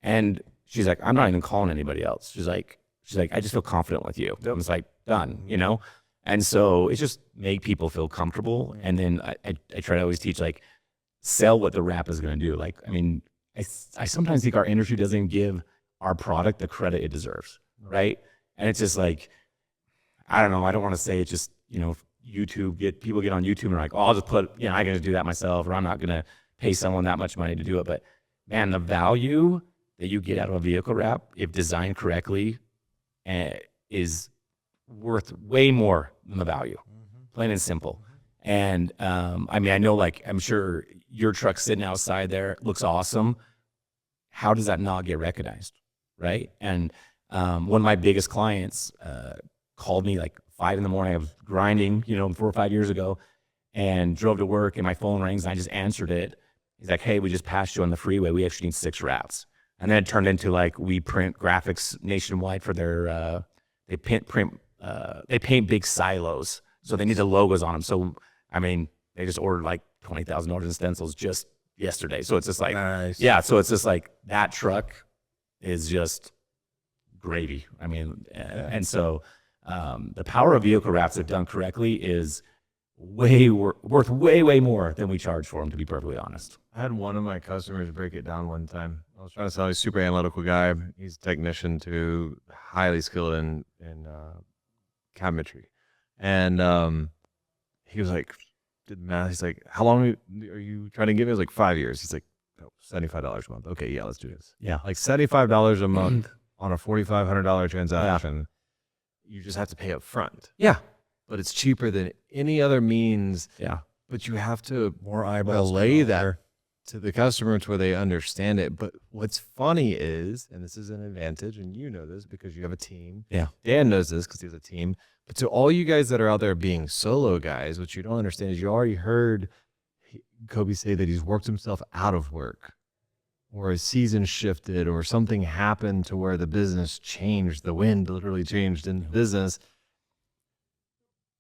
And she's like, I'm not even calling anybody else. She's like, I just feel confident with you. I was like, done, you know? And so it's just make people feel comfortable. And then I try to always teach, like, sell what the wrap is going to do. Like, I mean, I sometimes think our industry doesn't even give our product the credit it deserves, right? And it's just like, I don't know. I don't want to say it's just, you know, people get on YouTube and are like, oh, I'll just put, you know, I can just do that myself, or I'm not going to pay someone that much money to do it. But man, the value that you get out of a vehicle wrap, if designed correctly, is worth way more than the value, plain and simple. And I mean, I know, like, I'm sure your truck sitting outside there looks awesome. How does that not get recognized, right? And one of my biggest clients called me like 5 a.m. I was grinding, you know, 4 or 5 years ago, and drove to work, and my phone rings, and I just answered it. He's like, hey, we just passed you on the freeway. We actually need 6 wraps. And then it turned into like, we print graphics nationwide for their, they paint big silos. So they need the logos on them. So, I mean, they just ordered like $20,000 in stencils just yesterday. So it's just like, Nice. yeah. So it's just like that truck is just gravy. I mean, and so the power of vehicle wraps, if done correctly, is worth way more than we charge for them, to be perfectly honest. I had one of my customers break it down one time. I was trying to sell. He's a super analytical guy. He's a technician too, highly skilled in cabinetry. And he was like, did the math. He's like, how long are you trying to give me? I was like, 5 years. He's like, oh, $75 a month. Okay, yeah, let's do this. Yeah. Like $75 a month on a $4,500 transaction. You just have to pay up front. Yeah. But it's cheaper than any other means. Yeah. But you have to More eyeballs. relay that to the customer to where they understand it. But what's funny is, and this is an advantage, and you know this because you have a team. Yeah. Dan knows this because he has a team. But to all you guys that are out there being solo guys, what you don't understand is you already heard Coby say that he's worked himself out of work, or his season shifted, or something happened to where the business changed. The wind literally changed in the business.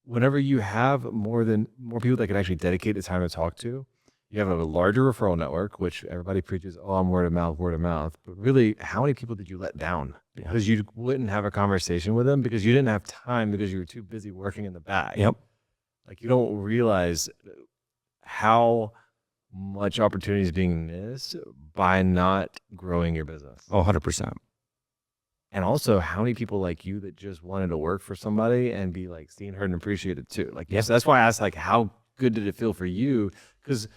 Whenever you have more people that can actually dedicate the time to talk to, you have a larger referral network, which everybody preaches, oh, I'm word of mouth. But really, how many people did you let down? Because you wouldn't have a conversation with them because you didn't have time because you were too busy working in the back. Yep. Like, you don't realize how much opportunity is being missed by not growing your business. Oh, 100%. And also, how many people like you that just wanted to work for somebody and be like seen, heard, and appreciated too? Like, yes, that's why I asked, like, how good did it feel for you? Because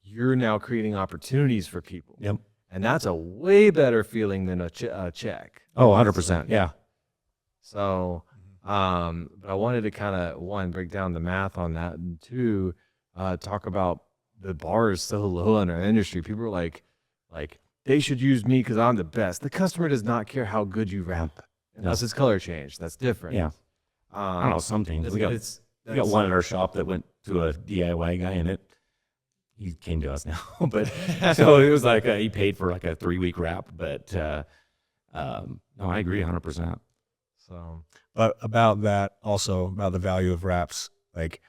you're now creating opportunities for people. Yep. And that's a way better feeling than a check. Oh, 100%. Yeah. So, but I wanted to kind of, one, break down the math on that, and two, talk about the bar is so low in our industry. People are like, they should use me because I'm the best. The customer does not care how good you wrap unless it's color change. That's different. Yeah. I don't know, some things. We got one at our shop that went to a DIY guy, and he came to us now. But so it was like he paid for like a 3-week wrap. But no, I agree 100%. So, but about that, also about the value of wraps, like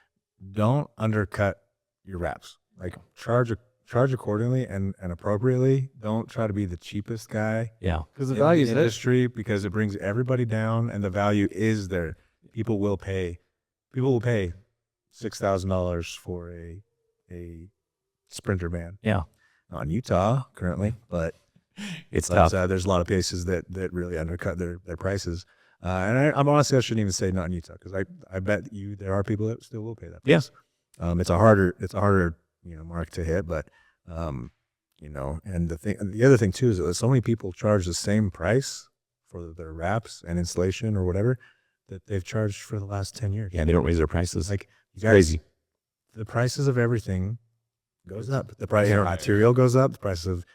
don't undercut your wraps. Like charge accordingly and appropriately. Don't try to be the cheapest guy. Yeah. Because the in value the is industry, because it brings everybody down, and the value is there. People will pay $6,000 for a Sprinter van. Yeah. Not in Utah currently, but It's tough. there's a lot of places that really undercut their prices. And I'm honestly, I shouldn't even say not in Utah, because I bet there are people that still will pay that price. Yes. It's a harder mark to hit, but and the other thing too is that so many people charge the same price for their wraps and installation or whatever that they've charged for the last 10 years. Yeah, they don't raise their prices. Like, it's crazy. The prices of everything goes up. The price of material goes up. The price of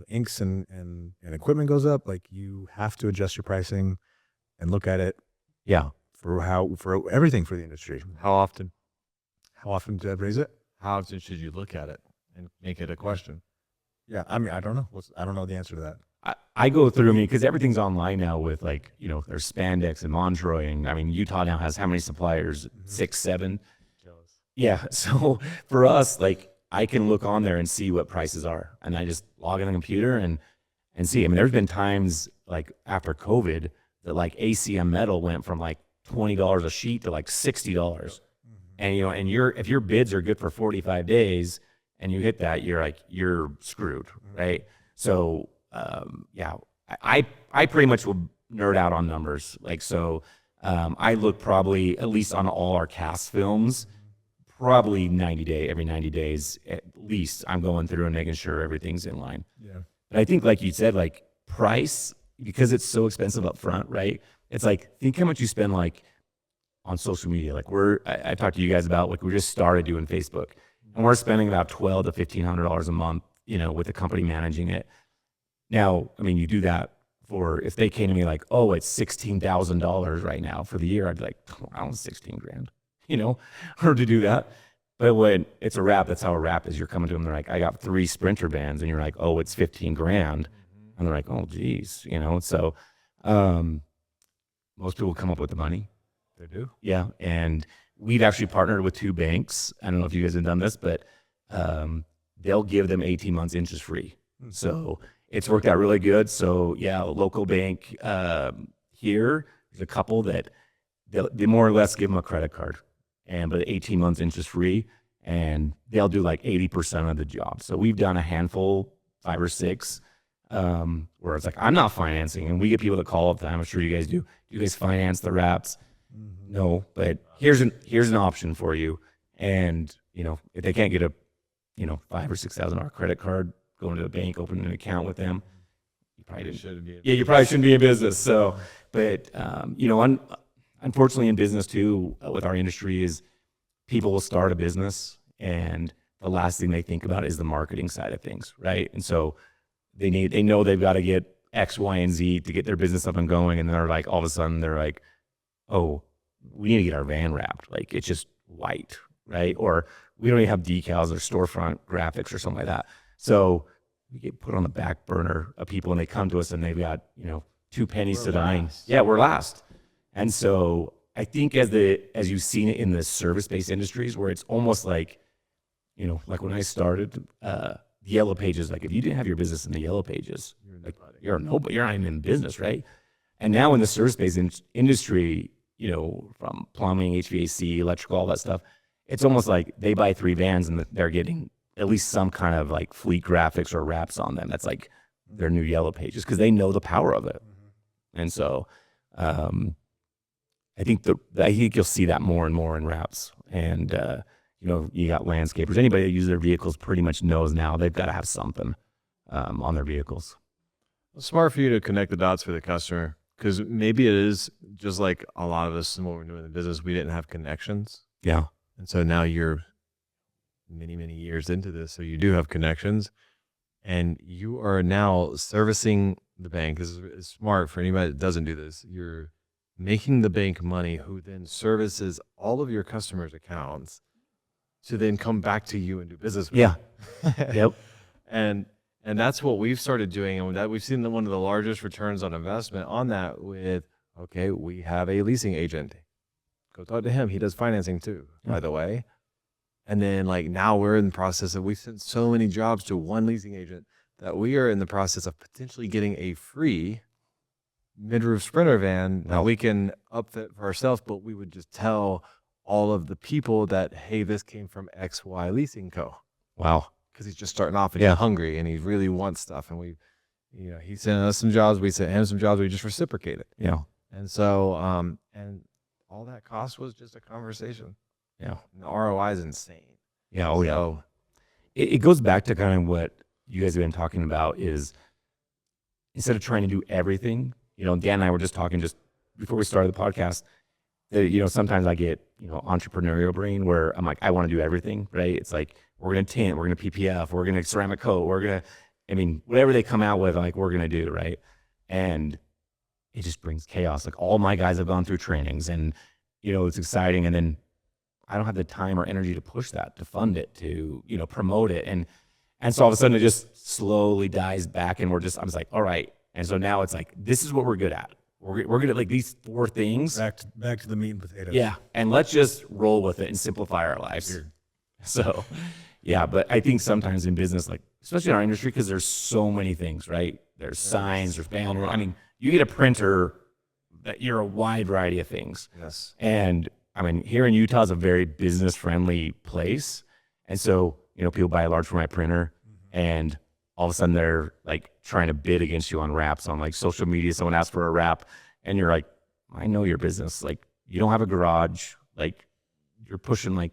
inks and equipment goes up. Like, you have to adjust your pricing and look at it. Yeah. For everything for the industry. how often? How often to raise it? How often should you look at it and make it a question? Yeah, I mean, I don't know. I don't know the answer to that. I go through because everything's online now with there's Spandex and Montroy, and I mean Utah now has how many suppliers? 6, 7. Jealous. Yeah. So for us, like I can look on there and see what prices are, and I just log in the computer and see. I mean, there's been times like after COVID that like ACM metal went from like $20 a sheet to like $60, and if your bids are good for 45 days and you hit that, you're screwed, right? So. I pretty much will nerd out on numbers. I look probably at least on all our cast films, probably every 90 days at least. I'm going through and making sure everything's in line. Yeah. But I think, like you said, like price, because it's so expensive up front, right? It's like, think how much you spend like on social media. Like I talked to you guys about, like we just started doing Facebook, and we're spending about $1,200 to $1,500 a month, with the company managing it. Now, I mean, you do that if they came to me like, oh, it's $16,000 right now for the year, I'd be like, oh, I want 16 grand, or to do that. But when it's a wrap, that's how a wrap is. You're coming to them, they're like, I got 3 Sprinter vans, and you're like, oh, it's 15 grand. And they're like, oh, geez, so most people come up with the money. They do. Yeah. And we've actually partnered with 2 banks. I don't know if you guys have done this, but they'll give them 18 months interest free. So it's worked out really good. So yeah, a local bank here, there's a couple that they more or less give them a credit card, but 18 months interest free, and they'll do like 80% of the job. So we've done a handful, 5 or 6, where it's like, I'm not financing, and we get people that call all the time. I'm sure you guys do. Do you guys finance the wraps? No, but here's an option for you. And if they can't get a $5,000 or $6,000 credit card, go into the bank, open an account with them. You probably shouldn't be. Yeah, you probably shouldn't be in business. So, but unfortunately, in business too, with our industry, is people will start a business, and the last thing they think about is the marketing side of things, right? And so they know they've got to get X, Y, and Z to get their business up and going, and they're like, all of a sudden, they're like, oh, we need to get our van wrapped. Like, it's just white, right? Or we don't even have decals or storefront graphics or something like that. So we get put on the back burner of people, and they come to us and they've got, 2 pennies to the nine. Yeah, we're last. And so I think as you've seen it in the service-based industries, where it's almost like, like when I started, the yellow pages, like if you didn't have your business in the yellow pages, you're not even in business, right? And now in the service-based industry, from plumbing, HVAC, electrical, all that stuff, it's almost like they buy 3 vans and they're getting at least some kind of like fleet graphics or wraps on them. That's like their new yellow pages, because they know the power of it. And so I think you'll see that more and more in wraps. And you got landscapers. Anybody that uses their vehicles pretty much knows now they've got to have something on their vehicles. It's smart for you to connect the dots for the customer, because maybe it is just like a lot of us, and what we're doing in the business, we didn't have connections. Yeah. And so now you're many, many years into this, so you do have connections, and you are now servicing the bank. This is smart for anybody that doesn't do this. You're making the bank money, who then services all of your customers' accounts to then come back to you and do business with Yeah. you. Yep. And that's what we've started doing, and that we've seen one of the largest returns on investment on that with, okay, we have a leasing agent. Go talk to him. He does financing too, by the way. And then like now we're in the process of, we've sent so many jobs to one leasing agent that we are in the process of potentially getting a free mid-roof Sprinter van. Now we can upfit for ourselves, but we would just tell all of the people that, hey, this came from XY Leasing Co. Wow. Because he's just starting off and he's hungry and he really wants stuff. And we, he sent us some jobs, we sent him some jobs, we just reciprocate it. Yeah. And so, and all that cost was just a conversation. Yeah. And the ROI is insane. Yeah. Oh, yeah. It goes back to kind of what you guys have been talking about, is instead of trying to do everything, Dan and I were just talking just before we started the podcast, that, sometimes I get, entrepreneurial brain where I'm like, I want to do everything, right? It's like, we're going to tint, we're going to PPF, we're going to ceramic coat, we're going to, whatever they come out with, like, we're going to do, right? And it just brings chaos. Like, all my guys have gone through trainings and, it's exciting. And then I don't have the time or energy to push that, to fund it, to, promote it. And so all of a sudden it just slowly dies back, and I was like, all right. And so now it's like, this is what we're good at. We're good at like these 4 things. Back to the meat and potatoes. Yeah. And let's just roll with it and simplify our lives. So, yeah. But I think sometimes in business, like, especially in our industry, because there's so many things, right? There's signs, there's banners. You get a printer, that you're a wide variety of things. Yes. And here in Utah is a very business friendly place. And so, people buy a large format printer, and all of a sudden they're like trying to bid against you on wraps on like social media. Someone asks for a wrap and you're like, I know your business. Like, you don't have a garage. Like, you're pushing like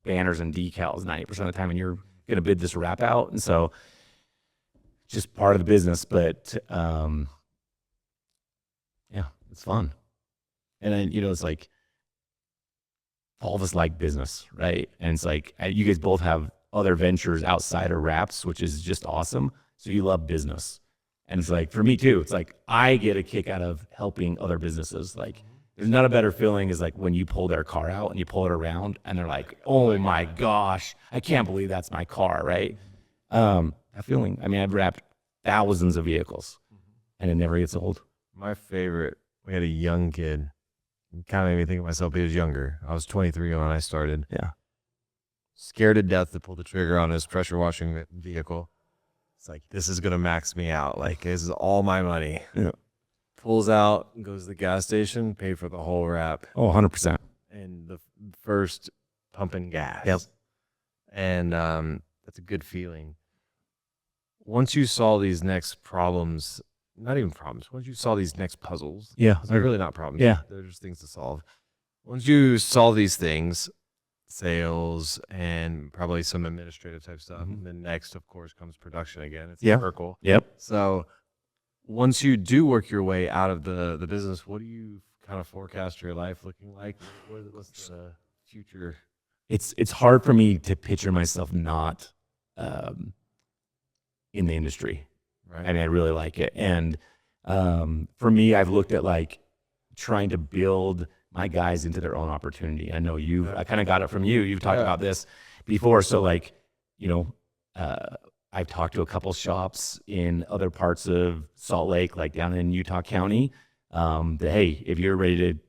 banners and decals 90% of the time, and you're going to bid this wrap out. And so just part of the business, but, yeah, it's fun. And then, it's like, all of us like business, right? And it's like, you guys both have other ventures outside of wraps, which is just awesome. So you love business. And it's like, for me too, it's like, I get a kick out of helping other businesses. Like, there's not a better feeling is like when you pull their car out and you pull it around and they're like, oh my gosh, I can't believe that's my car, right? That feeling, I've wrapped thousands of vehicles and it never gets old. My favorite, we had a young kid. Kind of made me think of myself. He was younger. I was 23 when I started. Yeah. Scared to death to pull the trigger on his pressure washing vehicle. It's like, this is going to max me out. Like, this is all my money. Yeah. Pulls out, goes to the gas station, paid for the whole wrap. Oh, 100%. And the first pumping gas. Yep. And that's a good feeling. Once you solve these next problems, not even problems, once you solve these next puzzles, they're really not problems. Yeah. They're just things to solve. Once you solve these things, sales and probably some administrative type stuff, and then next, of course, comes production again. It's a circle. Yep. So once you do work your way out of the business, what do you kind of forecast your life looking like? What's the future? It's hard for me to picture myself not in the industry. Right. I really like it. And for me, I've looked at like trying to build my guys into their own opportunity. I know I kind of got it from you. You've talked about this before. So like, I've talked to a couple shops in other parts of Salt Lake, like down in Utah County, that, hey, if you're ready to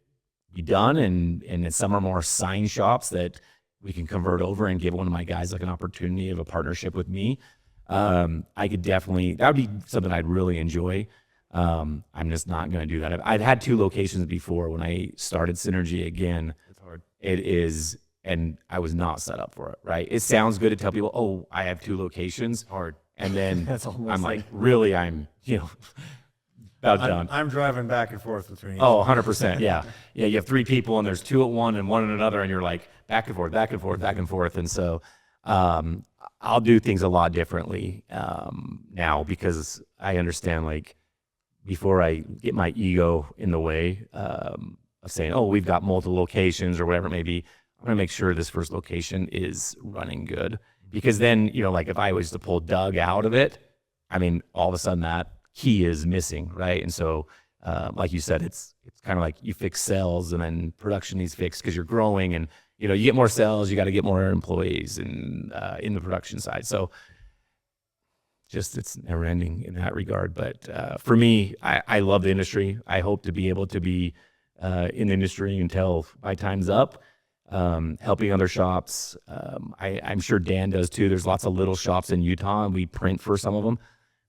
be done and some are more sign shops that we can convert over and give one of my guys like an opportunity of a partnership with me. I could definitely, that would be something I'd really enjoy. I'm just not going to do that. I've had 2 locations before when I started Synergy again. It's hard. It is, and I was not set up for it, right? It sounds good to tell people, oh, I have 2 locations. Hard. And then That's almost I'm like, really, I'm, about done. I'm driving back and forth between you. Oh, 100%. Yeah. Yeah. You have 3 people and there's 2 at one and 1 at another. And you're like back and forth, back and forth, back and forth. And so, I'll do things a lot differently, now, because I understand, like, before I get my ego in the way, of saying, oh, we've got multiple locations or whatever it may be, I'm going to make sure this first location is running good. Because then, like if I was to pull Doug out of it, I mean, all of a sudden that key is missing, right? And so, like you said, it's kind of like you fix sales and then production needs fixed because you're growing, and you get more sales, you got to get more employees and in the production side. So just it's never ending in that regard. But for me, I love the industry. I hope to be able to be in the industry until my time's up, helping other shops. I'm sure Dan does too. There's lots of little shops in Utah, and we print for some of them.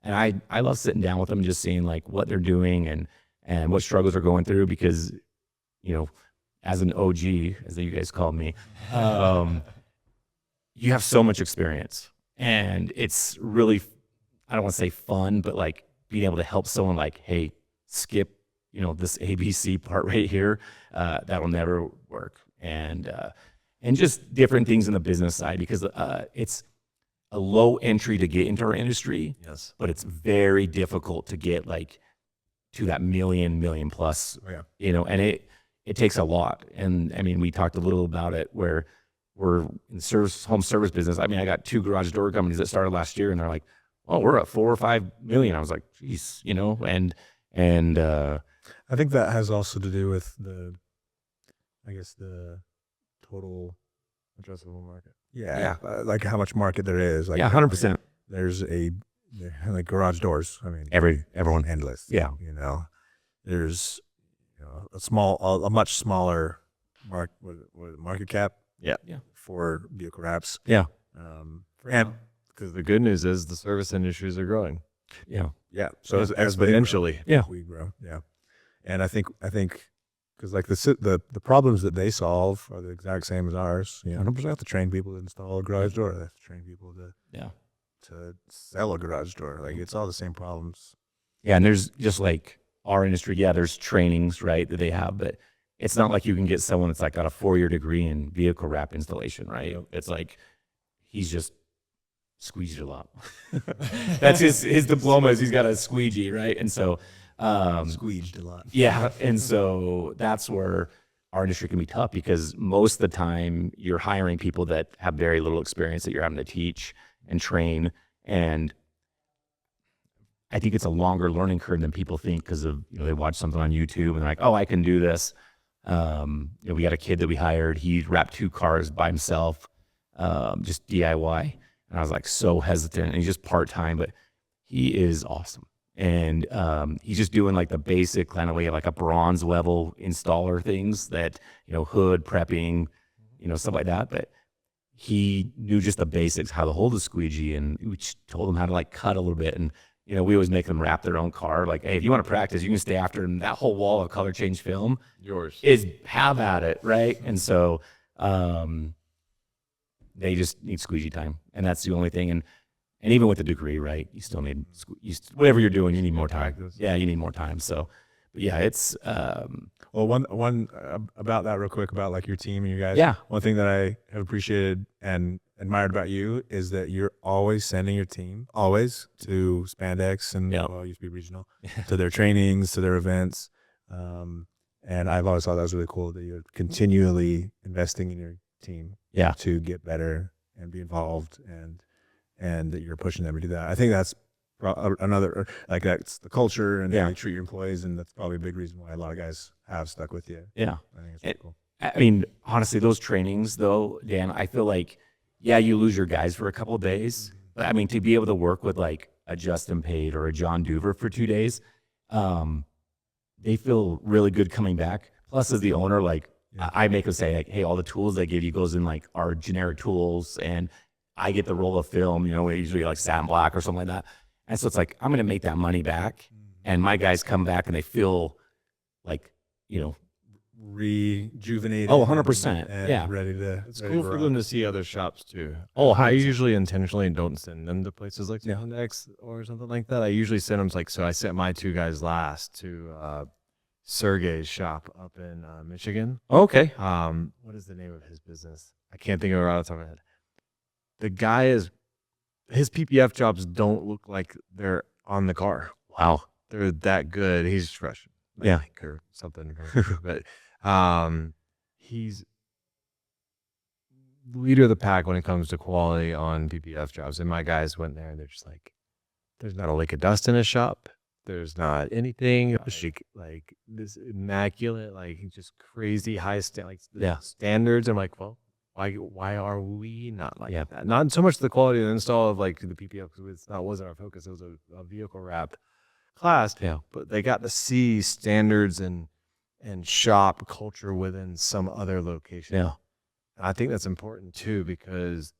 And I love sitting down with them and just seeing like what they're doing and what struggles they're going through because, as an OG, as you guys call me, you have so much experience. And it's really, I don't want to say fun, but like being able to help someone like, hey, skip, this ABC part right here, that'll never work. And just different things in the business side because it's a low entry to get into our industry. Yes. But it's very difficult to get like to that million plus, Oh, yeah. and it takes a lot. And I mean, we talked a little about it where we're in the home service business. I mean, I got 2 garage door companies that started last year and they're like, oh, we're at 4 or 5 million. I was like, geez, and I think that has also to do with the total Addressable market. yeah, like how much market there is. Like 100%. there's like garage doors. I mean, Everyone. endless. Yeah. There's a much smaller market cap. Yeah. For vehicle wraps. Yeah. And Because the good news is the service industries are growing. Yeah. yeah, so as they Exponentially. Yeah. we grow. Yeah, and I think because like the problems that they solve are the exact same as ours. 100%. They have to train people to install a garage door. They have to train people to sell a garage door. Like it's all the same problems. Yeah. And there's just like our industry. Yeah. There's trainings, right, that they have, but it's not like you can get someone that's like got a 4-year degree in vehicle wrap installation, right? Yep. It's like he's just squeegeed a lot. That's his diploma is he's got a squeegee, right? And so Squeeged a lot. yeah, and so that's where our industry can be tough because most of the time you're hiring people that have very little experience that you're having to teach and train, and I think it's a longer learning curve than people think because of they watch something on YouTube and they're like, oh, I can do this. We got a kid that we hired. He wrapped 2 cars by himself, just DIY. And I was like so hesitant. And he's just part-time, but he is awesome. And he's just doing like the basic kind of way, like a bronze level installer things that, hood prepping, stuff like that. But he knew just the basics, how to hold a squeegee. And we just told him how to like cut a little bit. And, we always make them wrap their own car. Like, hey, if you want to practice, you can stay after. And that whole wall of color change film Yours. is have at it, right? And so they just need squeegee time. And that's the only thing. And even with the degree, right, you still need, whatever you're doing, you need more time. Yeah, you need more time. So, but yeah, it's... well, one about that real quick, about like your team and you guys. Yeah. One thing that I have appreciated and admired about you is that you're always sending your team, always, to Spandex and, well, it used to be regional, to their trainings, to their events. And I've always thought that was really cool that you're continually investing in your team to get better and be involved and that you're pushing them to do that. I think that's another, like that's the culture and how you treat your employees, and that's probably a big reason why a lot of guys have stuck with you. Yeah. I think it's really cool. I mean, honestly, those trainings though, Dan, I feel like, you lose your guys for a couple of days. But I mean, to be able to work with like a Justin Pate or a John Duver for 2 days, they feel really good coming back. Plus, as the owner, like I make them say, like, hey, all the tools they give you goes in like our generic tools, and I get the roll of film, usually like satin black or something like that. And so it's like, I'm going to make that money back. And my guys come back and they feel like, rejuvenated. Oh, 100%. And ready to. It's cool for them to see other shops too. Oh, I usually intentionally don't send them to places like Spandex or something like that. I usually send them so I sent my 2 guys last to Sergey's shop up in Michigan. Okay. What is the name of his business? I can't think of it right off the top of my head. The guy his PPF jobs don't look like they're on the car. Wow. They're that good. He's fresh. Yeah. Or something. But he's leader of the pack when it comes to quality on PPF jobs. And my guys went there and they're just like, there's not a lick of dust in a shop. There's not anything like this immaculate, like just crazy high standards. I'm like, well, why are we not like that? Not so much the quality of the install of like the PPO, because that wasn't our focus. It was a vehicle wrap class. Yeah. But they got to see standards and shop culture within some other location. Yeah. And I think that's important too, because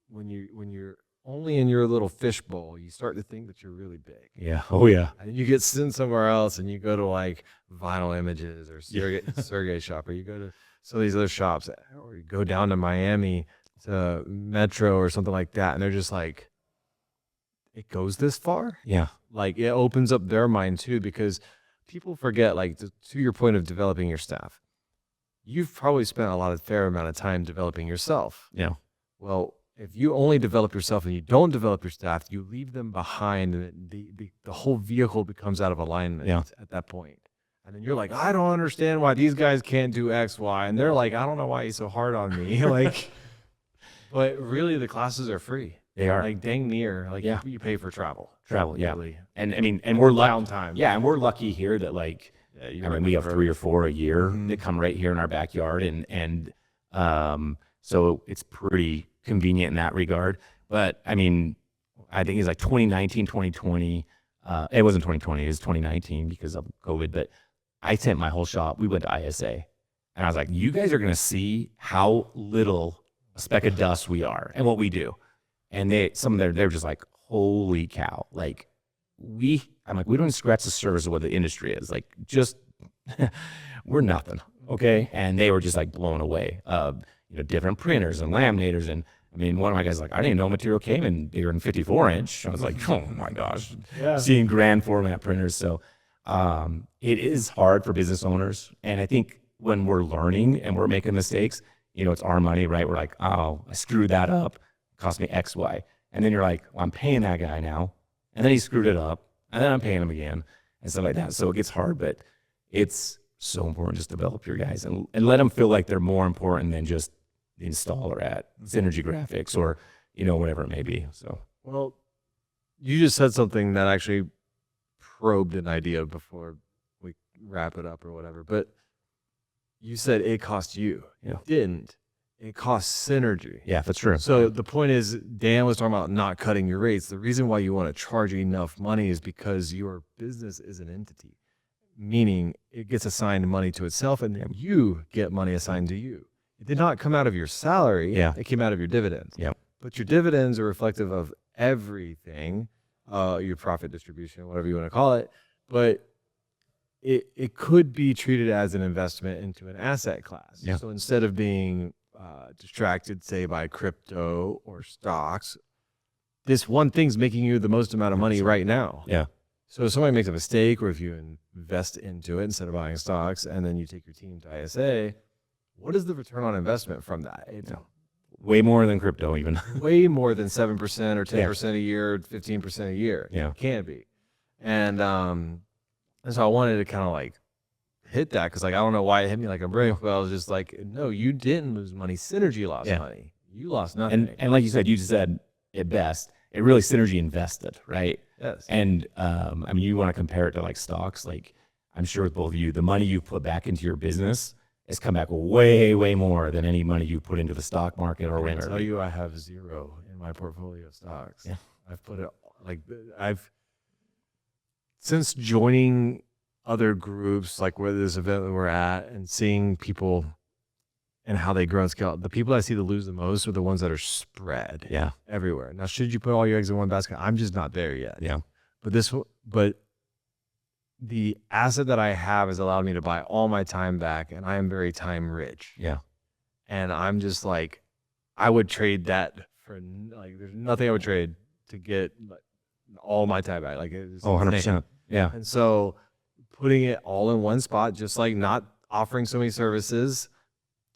when you're only in your little fishbowl, you start to think that you're really big. Yeah. Oh yeah. And you get sent somewhere else and you go to like Vinyl Images or Sergey Shop, or you go to some of these other shops, or you go down to Miami to Metro or something like that. And they're just like, it goes this far? Yeah. Like it opens up their mind too, because people forget, like to your point of developing your staff, you've probably spent a fair amount of time developing yourself. Yeah. Well, if you only develop yourself and you don't develop your staff, you leave them behind, and the whole vehicle becomes out of alignment at that point. And then you're like, I don't understand why these guys can't do X, Y. And they're like, I don't know why he's so hard on me. Like, but really the classes are free. They are. Like dang near. Like you pay for travel. Yeah. Really. And I mean, and we're lucky. Time. Yeah, and we're lucky here that like, I mean, we have 3 or 4 a year that come right here in our backyard, and so it's pretty convenient in that regard. But I mean, I think it's like 2019, 2020. It wasn't 2020, it was 2019 because of COVID. But I sent my whole shop. We went to ISA, and I was like, you guys are going to see how little a speck of dust we are and what we do. And they're just like, holy cow. Like I'm like, we don't scratch the surface of what the industry is. Like, just, we're nothing. Okay. And they were just like blown away. Different printers and laminators. And I mean, one of my guys was like, I didn't know material came in bigger than 54 inch. I was like, oh my gosh, seeing grand format printers. So it is hard for business owners. And I think when we're learning and we're making mistakes, it's our money, right? We're like, oh, I screwed that up. It cost me X, Y. And then you're like, well, I'm paying that guy now. And then he screwed it up. And then I'm paying him again and stuff like that. So it gets hard, but it's so important just to develop your guys and let them feel like they're more important than just the installer at Synergy Graphics or, whatever it may be. So, well, you just said something that actually probed an idea before we wrap it up or whatever, but you said it cost you. Yeah. It didn't. It costs Synergy. Yeah, that's true. So the point is, Dan was talking about not cutting your rates. The reason why you want to charge enough money is because your business is an entity, meaning it gets assigned money to itself, and then you get money assigned to you. It did not come out of your salary. Yeah. It came out of your dividends. Yep. But your dividends are reflective of everything, your profit distribution, whatever you want to call it. But it could be treated as an investment into an asset class. Yeah. So instead of being distracted, say, by crypto or stocks, this one thing's making you the most amount of money right now. Yeah. So if somebody makes a mistake, or if you invest into it instead of buying stocks, and then you take your team to ISA, what is the return on investment from that? It's way more than crypto, even. way more than 7% or 10% a year, 15% a year. Yeah. It can be. And so I wanted to kind of like hit that, because like I don't know why it hit me like a brick, but I was just like, no, you didn't lose money. Synergy lost money. You lost nothing. And like you said it best. It really Synergy invested, right? Yes. And I mean, you want to compare it to like stocks. Like I'm sure with both of you, the money you put back into your business has come back way, way more than any money you put into the stock market or I whatever. tell you, I have zero in my portfolio of stocks. Yeah. I've put it since joining other groups, like where this event that we're at, and seeing people and how they grow and scale, the people I see that lose the most are the ones that are spread everywhere. Now, should you put all your eggs in one basket? I'm just not there yet. Yeah. But the asset that I have has allowed me to buy all my time back, and I am very time rich. Yeah. And I'm just like, I would trade that for, like, there's nothing I would trade to get like, all my time back. Like, it's 100%. Yeah. And so putting it all in one spot, just like not offering so many services,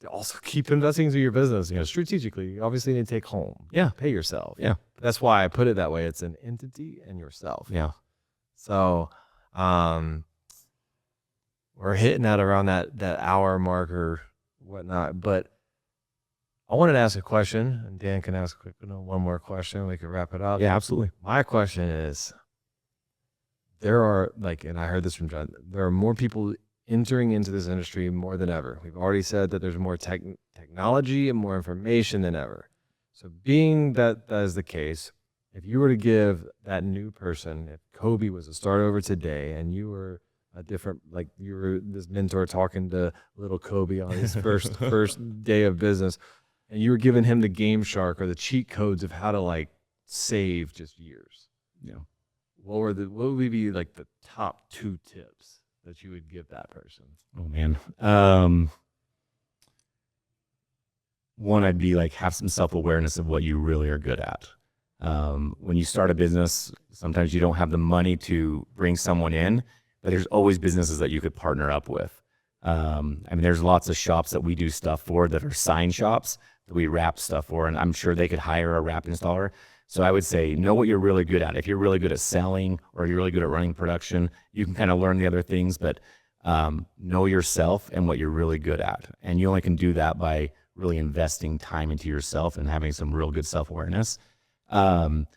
to also keep investing into your business, strategically. You obviously need to take home. Yeah. Pay yourself. Yeah. That's why I put it that way. It's an entity and yourself. Yeah. So we're hitting at around that hour mark or whatnot. But I wanted to ask a question, and Dan can ask one more question. We can wrap it up. Yeah, absolutely. My question is, there are like, and I heard this from John, there are more people entering into this industry more than ever. We've already said that there's more technology and more information than ever. So being that that is the case, if you were to give that new person, if Coby was to start over today and you were a different, like you were this mentor talking to little Coby on his first day of business, and you were giving him the game shark or the cheat codes of how to like save just years. Yeah. What would be like the top 2 tips that you would give that person? Oh man. One, I'd be like, have some self-awareness of what you really are good at. When you start a business, sometimes you don't have the money to bring someone in, but there's always businesses that you could partner up with. I mean, there's lots of shops that we do stuff for that are sign shops that we wrap stuff for, and I'm sure they could hire a wrap installer. So I would say, know what you're really good at. If you're really good at selling or you're really good at running production, you can kind of learn the other things, but know yourself and what you're really good at. And you only can do that by really investing time into yourself and having some real good self-awareness. And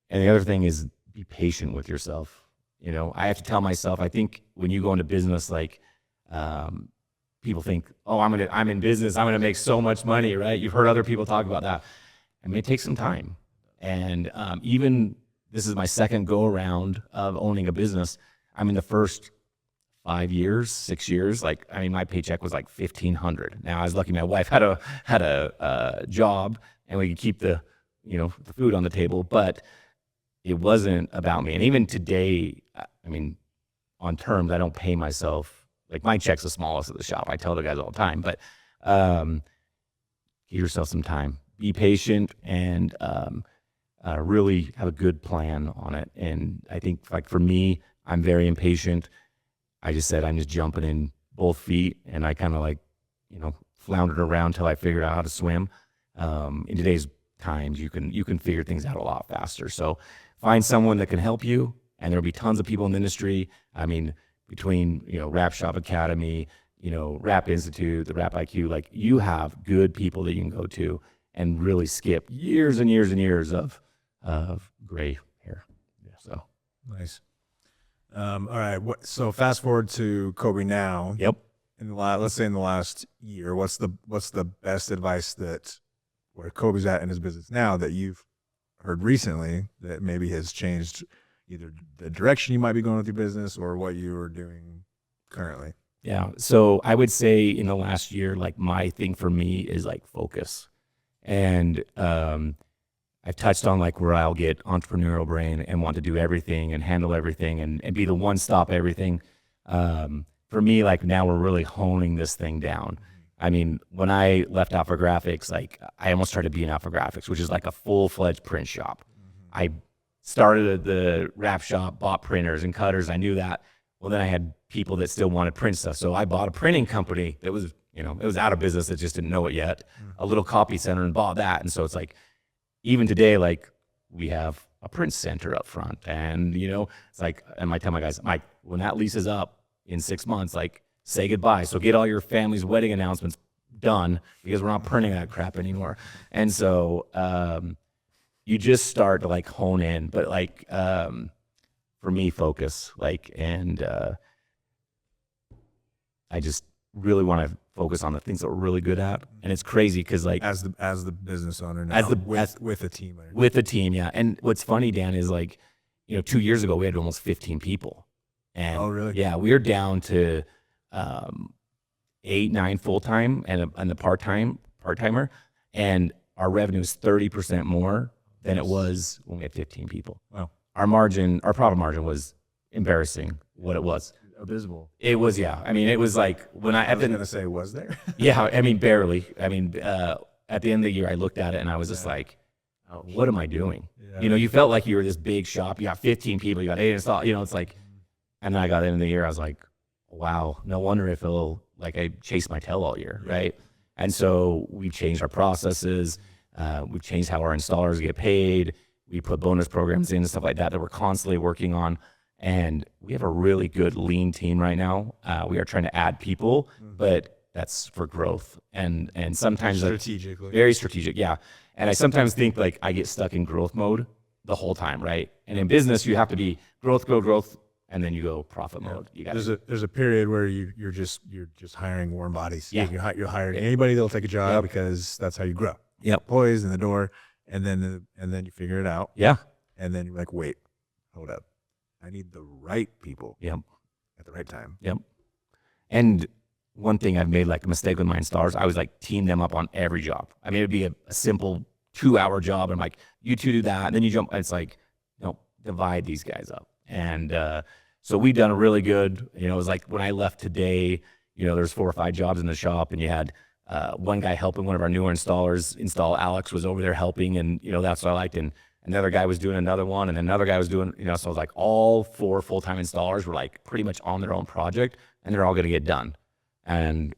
the other thing is be patient with yourself. You know, I have to tell myself, I think when you go into business, like people think, oh, I'm in business, I'm gonna make so much money, right? You've heard other people talk about that. I mean, it takes some time. And even this is my second go around of owning a business. I mean, the first 5 years, 6 years, like, I mean, my paycheck was like $1,500. Now I was lucky my wife had a job and we could keep the food on the table, but it wasn't about me. And even today, I mean, on terms, I don't pay myself, like my check's the smallest at the shop. I tell the guys all the time, but give yourself some time, be patient, and really have a good plan on it. And I think, like, for me, I'm very impatient. I just said I'm just jumping in both feet, and I kind of like, floundered around till I figured out how to swim. In today's times, you can figure things out a lot faster. So find someone that can help you, and there'll be tons of people in the industry. I mean, between Rap Shop Academy, Rap Institute, the Rap IQ, like, you have good people that you can go to and really skip years and years and years of gray hair. Yeah, so Nice. All right. So fast forward to Coby now. yep. Let's say in the last year, what's the best advice that where Coby's at in his business now that you've heard recently that maybe has changed either the direction you might be going with your business or what you are doing currently? Yeah. So I would say in the last year, like, my thing for me is like focus. And I've touched on like where I'll get entrepreneurial brain and want to do everything and handle everything and be the one-stop everything. For me, like, now we're really honing this thing down. I mean, when I left Alpha Graphics, like, I almost started being Alpha Graphics, which is like a full-fledged print shop. I started the wrap shop, bought printers and cutters. I knew that. Well, then I had people that still wanted print stuff. So I bought a printing company that was, it was out of business. It just didn't know it yet. A little copy center, and bought that. And so it's like, even today, like, we have a print center up front. And, it's like, and I tell my guys, Mike, when that lease is up in 6 months, like, say goodbye. So get all your family's wedding announcements done, because we're not printing that crap anymore. And so you just start to like hone in, but like, for me, focus, like, and I just really want to focus on the things that we're really good at. And it's crazy because, like, As the business owner now, with a team. With a team, yeah. And what's funny, Dan, is like, 2 years ago we had almost 15 people. And oh, really? Yeah, we were down to 8, 9 full-time and the part-timer, and our revenue is 30% more than it was when we had 15 people. Wow. Our profit margin was embarrassing what it was. Abysmal. It was, yeah. I mean, it was like when I was going to say, was there? yeah, I mean, barely. I mean, at the end of the year, I looked at it and I was just like, oh, what am I doing? Yeah. You felt like you were this big shop. You got 15 people, you got 8 installed, it's like, and then I got into the year, I was like, wow, no wonder I feel like I chased my tail all year, right? And so we've changed our processes. We've changed how our installers get paid. We put bonus programs in and stuff like that we're constantly working on. And we have a really good lean team right now. We are trying to add people, but that's for growth. And sometimes strategically. very strategic, yeah. And I sometimes think like I get stuck in growth mode the whole time, right? And in business, you have to be growth, and then you go profit mode. You got There's a period where you're just hiring warm bodies. Yeah. You're hiring anybody that'll take a job because that's how you grow. Yep. Employees in the door, and then you figure it out. Yeah. And then you're like, wait, hold up, I need the right people. Yep. At the right time. Yep. And one thing I've made like a mistake with my installers, I was like team them up on every job. I mean, it'd be a simple 2-hour job. I'm like, you two do that. And then you jump. It's like, no, divide these guys up. And so we've done a really good, it was like when I left today, there's 4 or 5 jobs in the shop, and you had one guy helping one of our newer installers install. Alex was over there helping, and, that's what I liked. And another guy was doing another one, and another guy was doing, so it was like all 4 full-time installers were like pretty much on their own project, and they're all going to get done. And,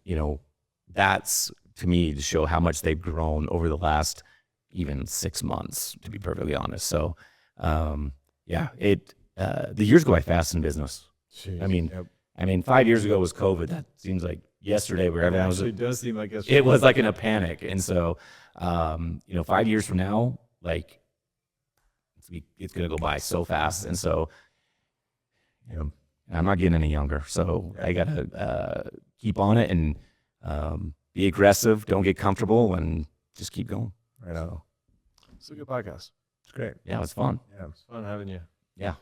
that's to me to show how much they've grown over the last even 6 months, to be perfectly honest. So, the years go by fast in business. Jeez. I mean, 5 years ago was COVID. That seems like yesterday, where everyone was. It does seem like yesterday. It was like in a panic, and so, 5 years from now, like it's gonna go by so fast, and so, I'm not getting any younger, so I gotta keep on it and be aggressive. Don't get comfortable, and just keep going. Right on. It's a good podcast. It's great. Yeah, it was fun. Yeah. It's fun having you. Yeah,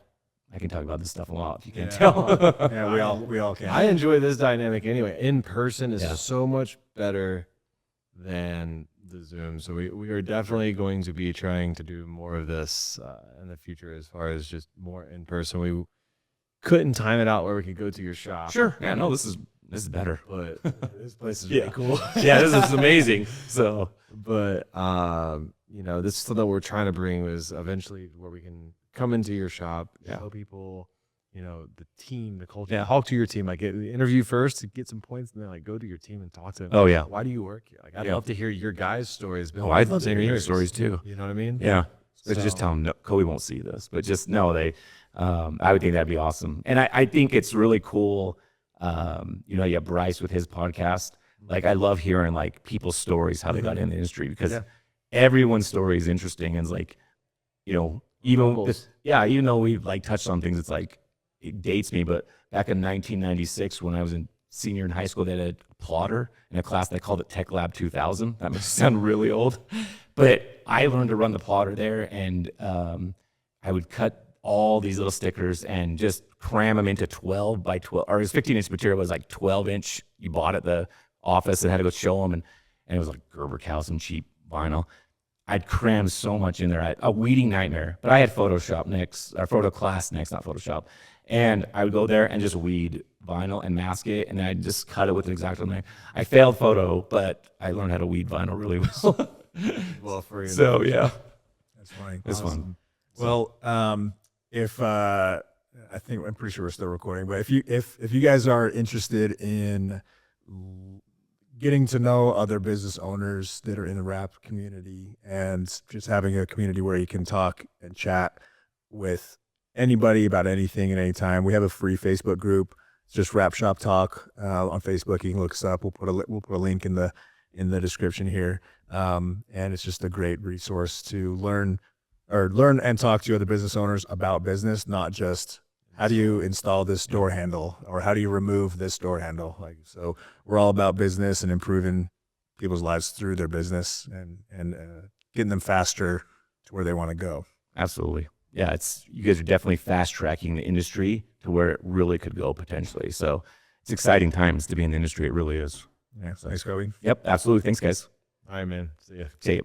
I can talk about this stuff a lot, if you can't Yeah. tell. Yeah, we all can. I enjoy this dynamic anyway. In person is Yeah. so much better than the Zoom. So we are definitely going to be trying to do more of this in the future, as far as just more in person. We couldn't time it out where we could go to your shop. Sure. Yeah, no, this is better. But this place is really cool. Yeah, this is amazing. So, But this is something we're trying to bring, is eventually where we can come into your shop, show people, the team, the culture. Yeah. Talk to your team. Like, get the interview first to get some points, and then like go to your team and talk to them. Oh, yeah. Why do you work here? Like, I'd love to hear your guys' stories. I'd love to hear your stories too. You know what I mean? Yeah. But So- just tell them, no, Coby won't see this, but just know I would think that'd be awesome. And I think it's really cool. You have Bryce with his podcast. Like, I love hearing like people's stories, how they got in the industry, because everyone's story is interesting. And it's like, even though we've like touched on things, it's like, it dates me, but back in 1996, when I was in senior in high school, they had a plotter in a class. They called it Tech Lab 2000. That makes it sound really old, but I learned to run the plotter there, and I would cut all these little stickers and just cram them into 12 by 12, or it was 15-inch material. It was like 12-inch. You bought at the office and had to go show them, and it was like Gerber Calcium cheap vinyl. I'd crammed so much in there. I had a weeding nightmare, but I had Photoshop next, or photo class next, not Photoshop. And I would go there and just weed vinyl and mask it, and I'd just cut it with an X-Acto knife. I failed photo, but I learned how to weed vinyl really well. Well, for you. So yeah, That's funny. it's fun. Well, if I'm pretty sure we're still recording, but if you guys are interested in getting to know other business owners that are in the rap community, and just having a community where you can talk and chat with anybody about anything at any time, we have a free Facebook group. It's just Rap Shop Talk on Facebook. You can look us up. We'll put a link in the description here, and it's just a great resource to learn and talk to other business owners about business, not just how do you install this door handle or how do you remove this door handle. Like, so we're all about business and improving people's lives through their business and getting them faster to where they want to go. Absolutely. Yeah, you guys are definitely fast tracking the industry to where it really could go potentially. So it's exciting times to be in the industry. It really is. Yeah. Thanks, Coby. Yep, absolutely. Thanks, guys. All right, man. See ya. See you.